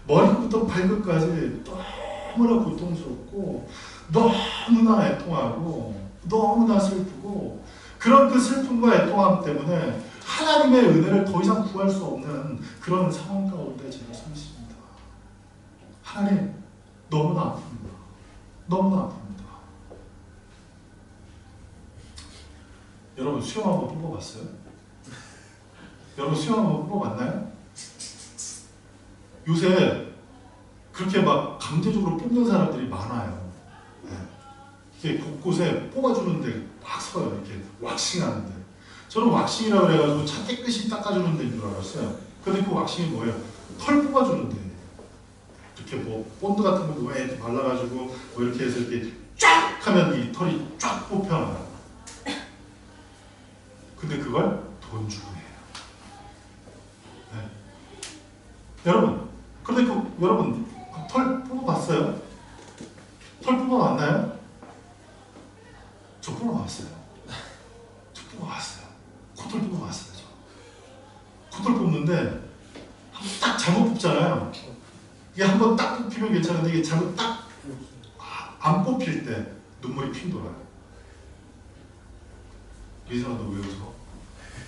머리부터 발끝까지 너무나 고통스럽고 너무나 애통하고 너무나 슬프고 그런 그 슬픔과 애통함 때문에 하나님의 은혜를 더 이상 구할 수 없는 그런 상황 가운데 제가 서 있습니다. 하나님, 너무나 아픕니다. 너무나 아픕니다. 여러분 수영 한번 뽑아봤어요? 여러분 수영 한번 뽑아봤나요? 요새 그렇게 막 강제적으로 뽑는 사람들이 많아요. 네. 이렇게 곳곳에 뽑아주는데 막 서요. 이렇게 왁싱하는데. 저는 왁싱이라고 그래가지고 차 깨끗이 닦아주는 데인 줄 알았어요. 근데 그 왁싱이 뭐예요? 털 뽑아주는데. 이렇게 뭐 본드 같은 거 왜 발라가지고 뭐 이렇게 해서 이렇게 쫙 하면 이 털이 쫙 뽑혀나가요. 근데 그걸 돈 주고 해요. 네. 여러분, 그런데 여러분 털 뽑아봤어요? 털 뽑아봤나요? 저 뽑아봤어요. 코털 뽑아봤어요. 코털 뽑는데 딱 잘못 뽑잖아요. 이게 한번 딱 뽑히면 괜찮은데 이게 잘못 딱 안 뽑힐 때 눈물이 핑 돌아요. 이사람 너 왜 웃어?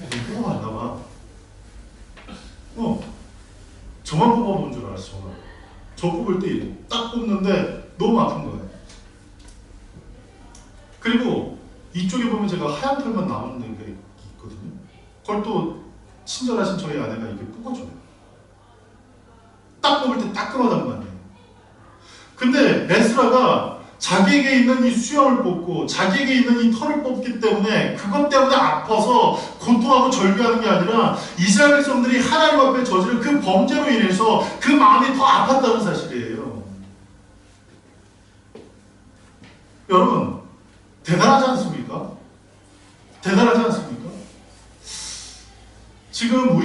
너 뽑아봤나봐. 저만 뽑아본 줄 알았어. 저만. 저 뽑을 때 딱 뽑는데 너무 아픈 거예요. 그리고 이쪽에 보면 제가 하얀 털만 남은 게 있거든요. 그걸 또 친절하신 저희 아내가 이렇게 뽑아줘요. 딱 뽑을 때 따끔하단 말이에요. 근데 에스라가 자기에게 있는 이 수염을 뽑고 자기에게 있는 이 털을 뽑기 때문에 그것 때문에 아파서 고통하고 절규하는 게 아니라 이스라엘 백성들이 하나님 앞에 저지른 그 범죄로 인해서 그 마음이 더 아팠다는 사실이에요. 여러분 대단하지 않습니까? 대단하지 않습니까? 지금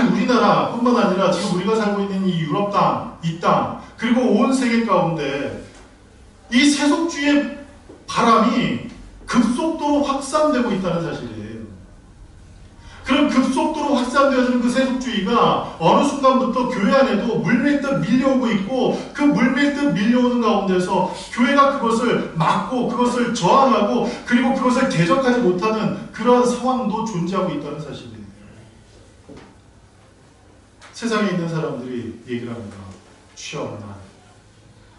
우리나라뿐만 아니라 지금 우리가 살고 있는 이 유럽 땅, 이 땅, 그리고 온 세계 가운데 이 세속주의의 바람이 급속도로 확산되고 있다는 사실이에요. 그럼 급속도로 확산되어지는 그 세속주의가 어느 순간부터 교회 안에도 물밀듯 밀려오고 있고 그 물밀듯 밀려오는 가운데서 교회가 그것을 막고 그것을 저항하고 그리고 그것을 대적하지 못하는 그러한 상황도 존재하고 있다는 사실이에요. 세상에 있는 사람들이 얘기를 합니다. 취업난.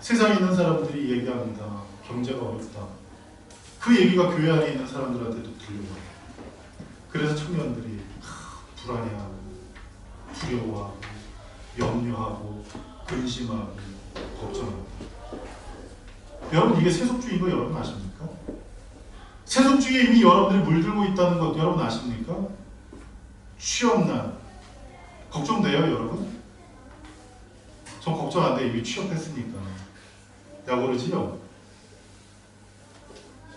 세상에 있는 사람들이 얘기합니다. 경제가 어렵다. 그 얘기가 교회 안에 있는 사람들한테도 들려와요. 그래서 청년들이 불안해하고 두려워하고 염려하고 근심하고 걱정합니다. 여러분 이게 세속주의인 거 여러분 아십니까? 세속주의에 이미 여러분들이 물들고 있다는 것 여러분 아십니까? 취업난 걱정돼요 여러분? 전 걱정 안 돼. 이미 취업했으니까. 야 그러지요?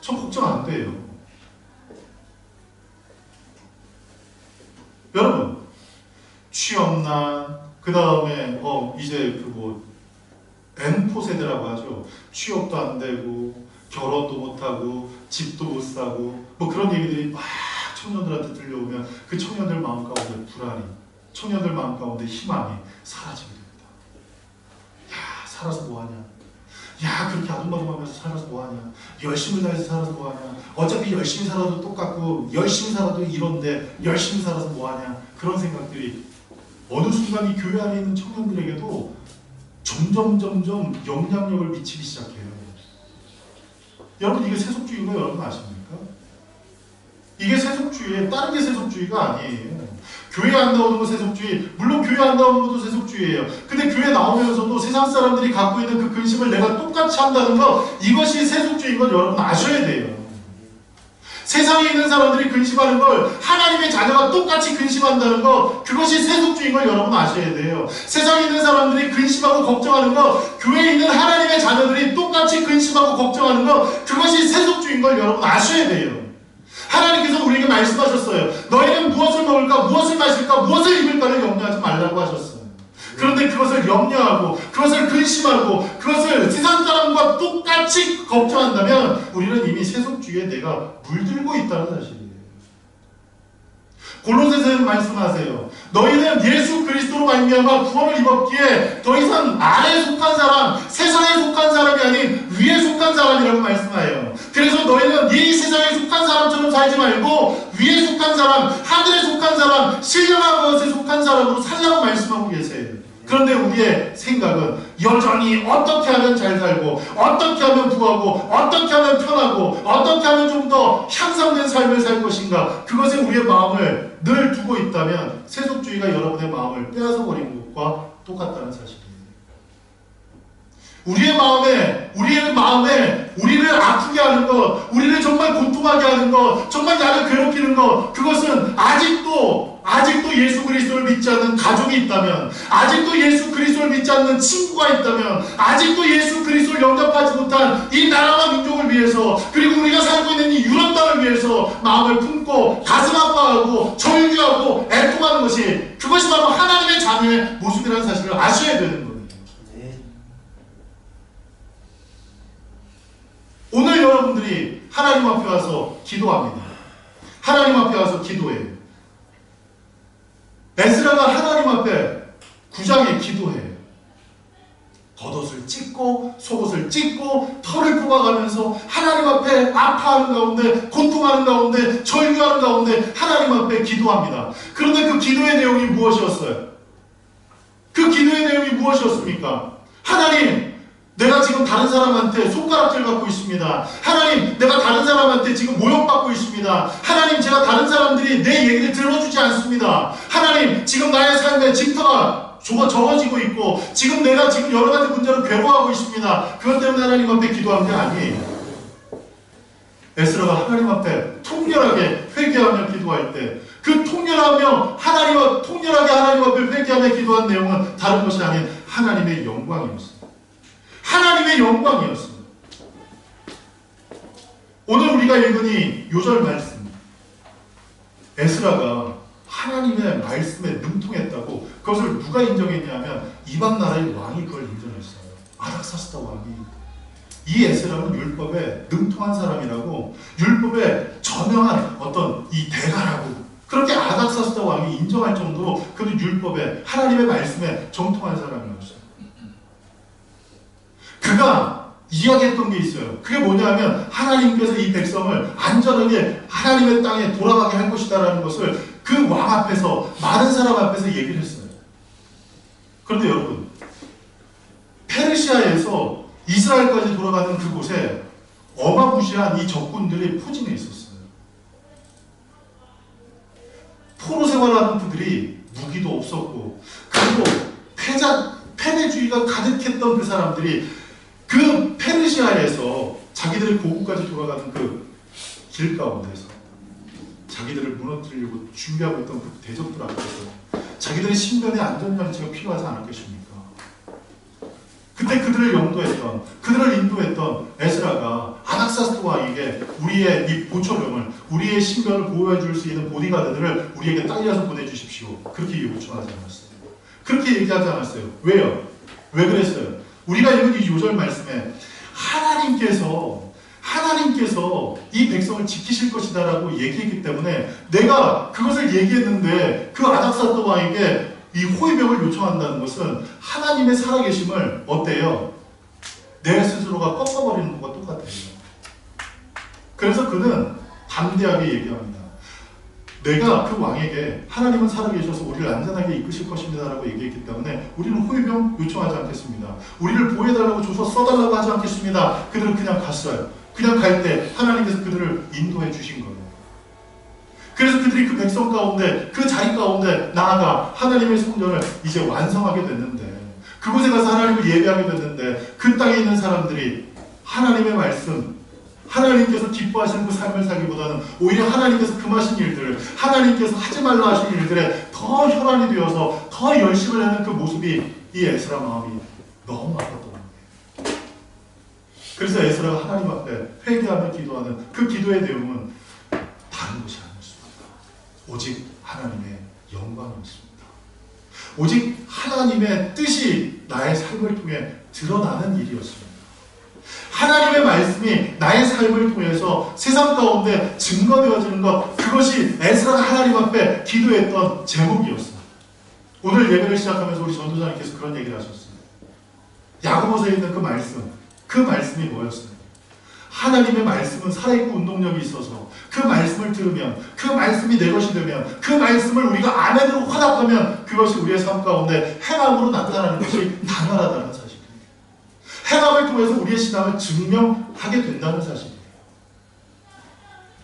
전 걱정 안 돼요. 여러분 취업난 그 다음에 이제 N포 세대라고 하죠. 취업도 안 되고 결혼도 못하고 집도 못 사고 뭐 그런 얘기들이 막 청년들한테 들려오면 그 청년들 마음 가운데 불안이, 청년들 마음 가운데 희망이 사라지게 됩니다. 야, 살아서 뭐하냐? 야, 그렇게 아둥바둥하면서 살아서 뭐하냐? 열심히 다해서 살아서 뭐하냐? 어차피 열심히 살아도 똑같고 열심히 살아도 이런데 열심히 살아서 뭐하냐? 그런 생각들이 어느 순간 이 교회 안에 있는 청년들에게도 점점 영향력을 미치기 시작해요. 여러분, 이게 세속주의인 거 여러분 아십니까? 이게 세속주의에 다른 게 세속주의가 아니에요. 교회 안 나오는 거 세속주의, 물론 교회 안 나오는 것도 세속주의예요. 근데 교회 나오면서도 세상 사람들이 갖고 있는 그 근심을 내가 똑같이 한다는 거, 이것이 세속주의인 건 여러분 아셔야 돼요. 세상에 있는 사람들이 근심하는 걸 하나님의 자녀가 똑같이 근심한다는 거, 그것이 세속주의인 걸 여러분 아셔야 돼요. 세상에 있는 사람들이 근심하고 걱정하는 거, 교회에 있는 하나님의 자녀들이 똑같이 근심하고 걱정하는 거, 그것이 세속주의인 걸 여러분 아셔야 돼요. 하나님께서 우리에게 말씀하셨어요. 너희는 무엇을 먹을까, 무엇을 마실까, 무엇을 입을까를 염려하지 말라고 하셨어요. 그런데 그것을 염려하고, 그것을 근심하고, 그것을 세상 사람과 똑같이 걱정한다면 우리는 이미 세속주의에 내가 물들고 있다는 사실이에요. 골로새서는 말씀하세요. 너희는 예수 그리스도로 말미암아 구원을 입었기에 더 이상 아래에 속한 사람, 세상에 속한 사람이 아닌 위에 속한 사람이라고 말씀해요. 그래서 너희는 이 세상에 속한 사람처럼 살지 말고 위에 속한 사람, 하늘에 속한 사람, 신령한 것에 속한 사람으로 살라고 말씀하고 계세요. 그런데 우리의 생각은 여전히 어떻게 하면 잘 살고, 어떻게 하면 부하고, 어떻게 하면 편하고, 어떻게 하면 좀 더 향상된 삶을 살 것인가, 그것에 우리의 마음을 늘 두고 있다면 세속주의가 여러분의 마음을 빼앗아버린 것과 똑같다는 사실이에요. 우리의 마음에 우리를 아프게 하는 것, 우리를 정말 고통하게 하는 것, 정말 나를 괴롭히는 것, 그것은 아직도 예수 그리스도를 믿지 않는 가족이 있다면, 아직도 예수 그리스도를 믿지 않는 친구가 있다면, 아직도 예수 그리스도를 영접하지 못한 이 나라와 민족을 위해서, 그리고 우리가 살고 있는 이 유럽 땅을 위해서 마음을 품고 가슴 아파하고 절규하고 애통하는 것이, 그것이 바로 하나님의 자녀의 모습이라는 사실을 아셔야 되는 거예요. 오늘 여러분들이 하나님 앞에 와서 기도합니다. 하나님 앞에 와서 기도해요. 에스라가 하나님 앞에 9장에 기도해요. 겉옷을 찢고 속옷을 찢고 털을 뽑아가면서 하나님 앞에 아파하는 가운데, 고통하는 가운데, 절규하는 가운데 하나님 앞에 기도합니다. 그런데 그 기도의 내용이 무엇이었어요? 그 기도의 내용이 무엇이었습니까? 하나님, 내가 지금 다른 사람한테 손가락질 받고 있습니다. 하나님, 내가 다른 사람한테 지금 모욕받고 있습니다. 하나님, 제가 다른 사람들이 내 얘기를 들어주지 않습니다. 하나님, 지금 나의 삶에 질투가 적어지고 있고, 지금 내가 지금 여러 가지 문제로 괴로워하고 있습니다. 그것 때문에 하나님 앞에 기도한 게 아니에요. 에스라가 하나님 앞에 통렬하게 회개하며 기도할 때, 그 통렬하게 하나님 앞에 회개하며 기도한 내용은 다른 것이 아닌 하나님의 영광이었습니다. 하나님의 영광이었습니다. 오늘 우리가 읽은 이 요절 말씀, 에스라가 하나님의 말씀에 능통했다고, 그것을 누가 인정했냐면 이방 나라의 왕이 그걸 인정했어요. 아닥사스다 왕이. 이 에스라는 율법에 능통한 사람이라고, 율법에 저명한 어떤 이 대가라고, 그렇게 아닥사스다 왕이 인정할 정도로 그는 율법에, 하나님의 말씀에 정통한 사람이었어요. 그가 이야기했던 게 있어요. 그게 뭐냐면 하나님께서 이 백성을 안전하게 하나님의 땅에 돌아가게 할 것이다라는 것을 그 왕 앞에서, 많은 사람 앞에서 얘기를 했어요. 그런데 여러분, 페르시아에서 이스라엘까지 돌아가는 그곳에 어마무시한 이 적군들이 포진해 있었어요. 포로 생활하는 그들이 무기도 없었고, 그리고 패배주의가 가득했던 그 사람들이 그 페르시아에서 자기들의 고국까지 돌아가는 그 길 가운데서 자기들을 무너뜨리려고 준비하고 있던 그 대적들 앞에서 자기들의 신변의 안전장치가 필요하지 않았겠습니까? 그때 그들을 영도했던, 그들을 인도했던 에스라가 아닥사스다 왕에게 우리의 이 보초병을, 우리의 신변을 보호해 줄 수 있는 보디가드들을 우리에게 딸려서 보내주십시오. 그렇게 요청하지 않았어요. 그렇게 얘기하지 않았어요. 왜요? 왜 그랬어요? 우리가 읽은 이 요절 말씀에 하나님께서 하나님께서 이 백성을 지키실 것이다라고 얘기했기 때문에 내가 그것을 얘기했는데 그 아닥사또 왕에게 이 호위병을 요청한다는 것은 하나님의 살아계심을 어때요? 내 스스로가 꺾어버리는 것과 똑같아요. 그래서 그는 담대하게 얘기합니다. 내가 그 왕에게 하나님은 살아계셔서 우리를 안전하게 이끄실 것입니다 라고 얘기했기 때문에 우리는 호위병 요청하지 않겠습니다. 우리를 보호해달라고 줘서 써달라고 하지 않겠습니다. 그들은 그냥 갔어요. 그냥 갈 때 하나님께서 그들을 인도해 주신 거예요. 그래서 그들이 그 백성 가운데 그 자리 가운데 나아가 하나님의 성전을 이제 완성하게 됐는데, 그곳에 가서 하나님을 예배하게 됐는데, 그 땅에 있는 사람들이 하나님의 말씀, 하나님께서 기뻐하시는 그 삶을 살기보다는 오히려 하나님께서 금하신 일들, 하나님께서 하지 말라 하신 일들에 더 혈안이 되어서 더 열심을 하는 그 모습이 이 에스라 마음이 너무 아팠던 거예요. 그래서 에스라가 하나님 앞에 회개하며 기도하는 그 기도의 내용은 다른 것이 아니었습니다. 오직 하나님의 영광이었습니다. 오직 하나님의 뜻이 나의 삶을 통해 드러나는 일이었습니다. 하나님의 말씀이 나의 삶을 통해서 세상 가운데 증거되어지는 것, 그것이 에스라가 하나님 앞에 기도했던 제목이었어요. 오늘 예배를 시작하면서 우리 전도사님께서 그런 얘기를 하셨어요. 야고보서에 있는 그 말씀이 뭐였어요? 하나님의 말씀은 살아있고 운동력이 있어서 그 말씀을 들으면, 그 말씀이 내 것이 되면, 그 말씀을 우리가 아멘으로 화답하면 그것이 우리의 삶 가운데 행함으로 나타나는 것이 당연하다는 사실. 행함을 통해서 우리의 신앙을 증명하게 된다는 사실이에요.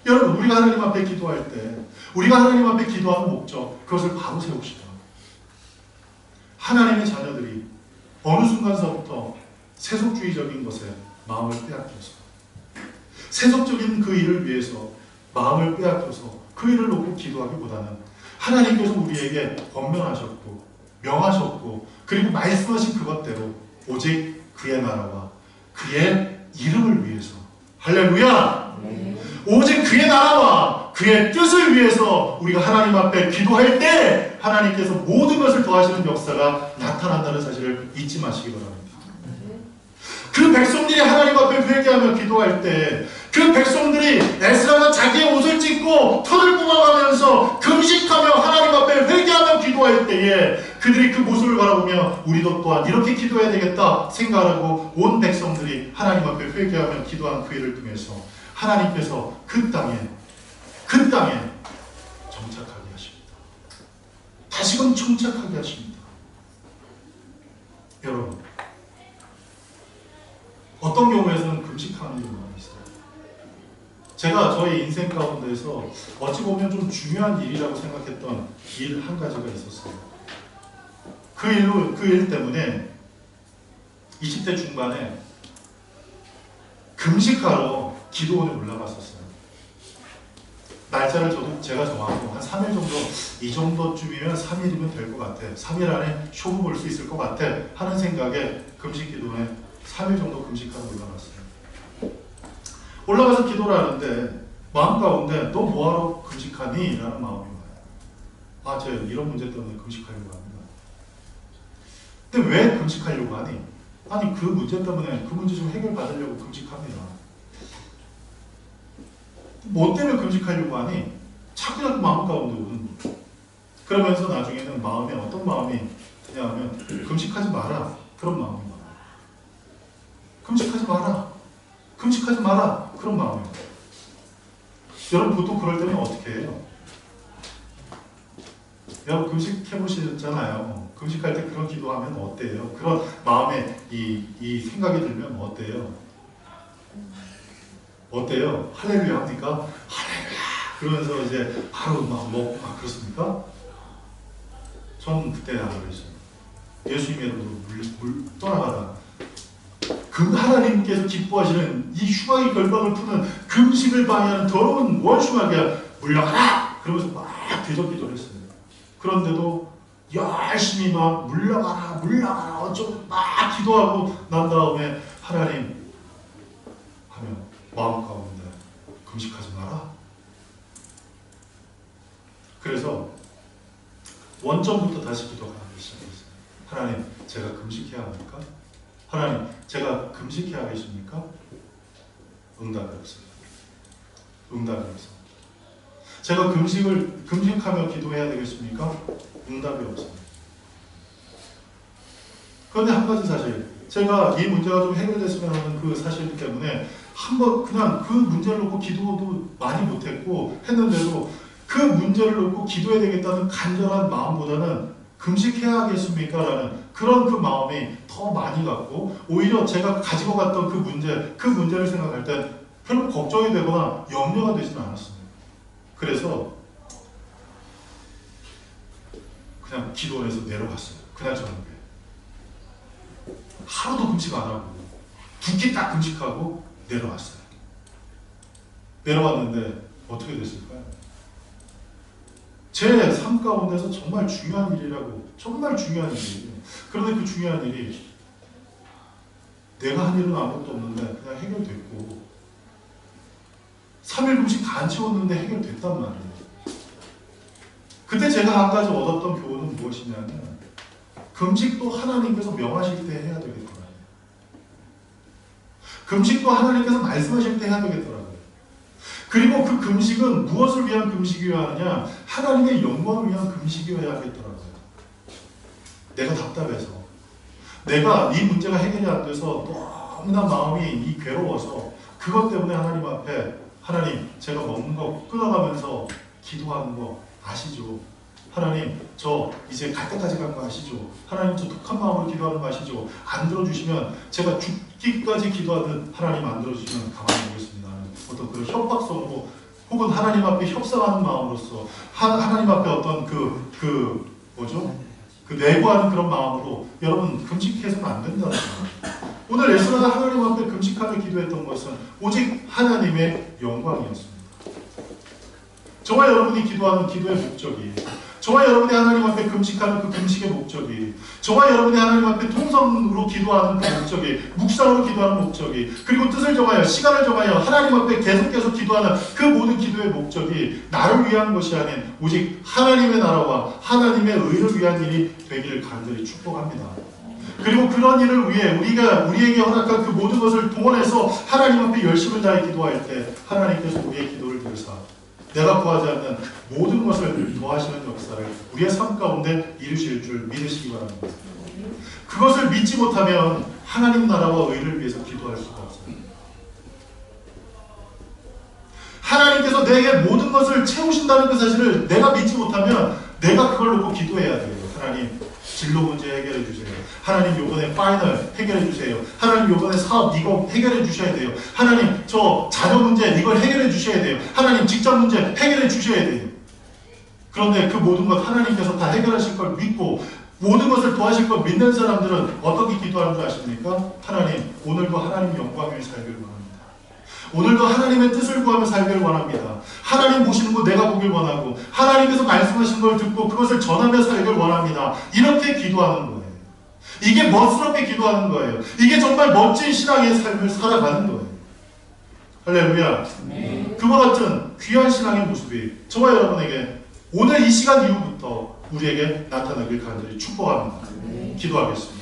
여러분, 우리가 하나님 앞에 기도할 때, 우리가 하나님 앞에 기도하는 목적, 그것을 바로 세웁시다. 하나님의 자녀들이 어느 순간서부터 세속주의적인 것에 마음을 빼앗겨서, 세속적인 그 일을 위해서 마음을 빼앗겨서 그 일을 놓고 기도하기보다는 하나님께서 우리에게 권면하셨고 명하셨고 그리고 말씀하신 그것대로 오직 그의 나라와 그의 이름을 위해서, 할렐루야! 오직 그의 나라와 그의 뜻을 위해서 우리가 하나님 앞에 기도할 때 하나님께서 모든 것을 더하시는 역사가 나타난다는 사실을 잊지 마시기 바랍니다. 그 백성들이 하나님 앞에 회개하며 기도할 때, 그 백성들이 에스라가 자기의 옷을 찢고 털을 뽑아가면서 금식하며 하나님 앞에 회개하며 기도할 때에 그들이 그 모습을 바라보며 우리도 또한 이렇게 기도해야 되겠다 생각하고 온 백성들이 하나님 앞에 회개하며 기도한 그 일을 통해서 하나님께서 그 땅에 정착하게 하십니다. 다시금 정착하게 하십니다. 여러분, 어떤 경우에서는 금식하는 경우가 있어요. 제가 저의 인생 가운데서 어찌 보면 좀 중요한 일이라고 생각했던 일 한 가지가 있었어요. 그 일 때문에 20대 중반에 금식하러 기도원에 올라갔었어요. 날짜를 제가 정하고 한 3일 정도, 이 정도쯤이면 3일이면 될 것 같아. 3일 안에 쇼부 볼 수 있을 것 같아 하는 생각에 금식 기도원에 3일 정도 금식하고 올라갔어요. 올라가서 기도를 하는데 마음 가운데 너 뭐하러 금식하니? 라는 마음이 와요. 제가 이런 문제 때문에 금식하려고 합니다. 근데 왜 금식하려고 하니? 아니 그 문제 때문에 그 문제 좀 해결받으려고 금식합니다. 뭐 때문에 금식하려고 하니? 자꾸 마음 가운데 오는 거예요. 그러면서 나중에는 마음에 어떤 마음이 드냐면 금식하지 마라, 그런 마음이 와요. 금식하지 마라 그런 마음이에요. 여러분 보통 그럴 때는 어떻게 해요? 여러분 금식해보셨잖아요. 금식할 때 그런 기도하면 어때요? 그런 마음에 이 생각이 들면 어때요? 할렐루야 합니까? 할렐루야 그러면서 이제 바로 막 먹고 막 그렇습니까? 저는 그때 안 그랬어요. 예수님으로 물 떠나가다 그 하나님께서 기뻐하시는 이 흉악의 결박을 푸는 금식을 방해하는 더러운 원수마귀야 물러가라! 그러면서 막 대적기도를 했어요. 그런데도 열심히 막 물러가라 어쩌고 막 기도하고 난 다음에 하나님 하면 마음 가운데 금식하지 마라. 그래서 원점부터 다시 기도하기 시작했어요. 하나님, 제가 금식해야 합니까? 하나님, 제가 금식해야 하겠습니까? 응답이 없어요. 응답이 없어요. 제가 금식하며 기도해야 되겠습니까? 응답이 없어요. 그런데 한 가지 사실, 제가 이 문제가 좀 해결됐으면 하는 그 사실 때문에 한번 그냥 그 문제를 놓고 기도도 많이 못했고 했는데도 그 문제를 놓고 기도해야 되겠다는 간절한 마음보다는 금식해야겠습니까? 라는 그런 그 마음이 더 많이 갔고, 오히려 제가 가지고 갔던 그 문제를 생각할 때 별로 걱정이 되거나 염려가 되지는 않았습니다. 그래서 그냥 기도원에서 내려갔어요. 그날 저녁에. 하루도 금식 안 하고 2끼 딱 금식하고 내려왔어요. 내려왔는데 어떻게 됐을까요? 제 삶 가운데서 정말 중요한 일이라고, 정말 중요한 일이에요. 그런데 그 중요한 일이 내가 한 일은 아무것도 없는데 그냥 해결됐고, 3일 금식 다 안 치웠는데 해결됐단 말이에요. 그때 제가 한 가지 얻었던 교훈은 무엇이냐면, 금식도 하나님께서 명하실 때 해야 되겠더라고요. 금식도 하나님께서 말씀하실 때 해야 되겠더라고요. 그리고 그 금식은 무엇을 위한 금식이어야 하느냐? 하나님의 영광을 위한 금식이어야 하겠더라고요. 내가 답답해서, 내가 이 문제가 해결이 안 돼서 너무나 마음이 괴로워서 그것 때문에 하나님 앞에, 하나님 제가 먹는 거 끊어가면서 기도하는 거 아시죠? 하나님 저 이제 갈 때까지 간 거 아시죠? 하나님 저 독한 마음으로 기도하는 거 아시죠? 안 들어주시면 제가 죽기까지 기도하듯 하나님 안 들어주시면 가만히 보겠습니다. 어떤 그런 협박성으로, 혹은 하나님 앞에 협상하는 마음으로서 하나님 앞에 어떤 그 내고하는 그런 마음으로 여러분 금식해서는 안 된다는 거예요. 오늘 에스라가 하나님 앞에 금식하며 기도했던 것은 오직 하나님의 영광이었습니다. 저와 여러분이 기도하는 기도의 목적이, 저와 여러분이 하나님 앞에 금식하는 그 금식의 목적이, 저와 여러분이 하나님 앞에 통성으로 기도하는 그 목적이, 묵상으로 기도하는 목적이, 그리고 뜻을 정하여 시간을 정하여 하나님 앞에 계속해서 기도하는 그 모든 기도의 목적이 나를 위한 것이 아닌 오직 하나님의 나라와 하나님의 의를 위한 일이 되기를 간절히 축복합니다. 그리고 그런 일을 위해 우리에게 허락한 그 모든 것을 동원해서 하나님 앞에 열심을 다해 기도할 때 하나님께서 우리의 기도를 들으사 내가 구하지 않는 모든 것을 도와주시는 역사를 우리의 삶 가운데 이루실 줄 믿으시기 바랍니다. 그것을 믿지 못하면 하나님 나라와 의를 위해서 기도할 수가 없어요. 하나님께서 내게 모든 것을 채우신다는 그 사실을 내가 믿지 못하면 내가 그걸 놓고 기도해야 돼요. 하나님 진로 문제 해결해 주세요. 하나님 요번에 파이널 해결해 주세요. 하나님 요번에 사업 이거 해결해 주셔야 돼요. 하나님 저 자녀 문제 이걸 해결해 주셔야 돼요. 하나님 직장 문제 해결해 주셔야 돼요. 그런데 그 모든 것 하나님께서 다 해결하실 걸 믿고 모든 것을 도와실 걸 믿는 사람들은 어떻게 기도하는 줄 아십니까? 하나님 오늘도 하나님 영광을 살기를 원합니다. 오늘도 하나님의 뜻을 구하며 살기를 원합니다. 하나님 보시는 거 내가 보길 원하고 하나님께서 말씀하신 걸 듣고 그것을 전하며 살기를 원합니다. 이렇게 기도하는 거예요. 이게 멋스럽게 기도하는 거예요. 이게 정말 멋진 신앙의 삶을 살아가는 거예요. 할렐루야. 그와 같은 귀한 신앙의 모습이 저와 여러분에게 오늘 이 시간 이후부터 우리에게 나타나길 간절히 축복합니다. 기도하겠습니다.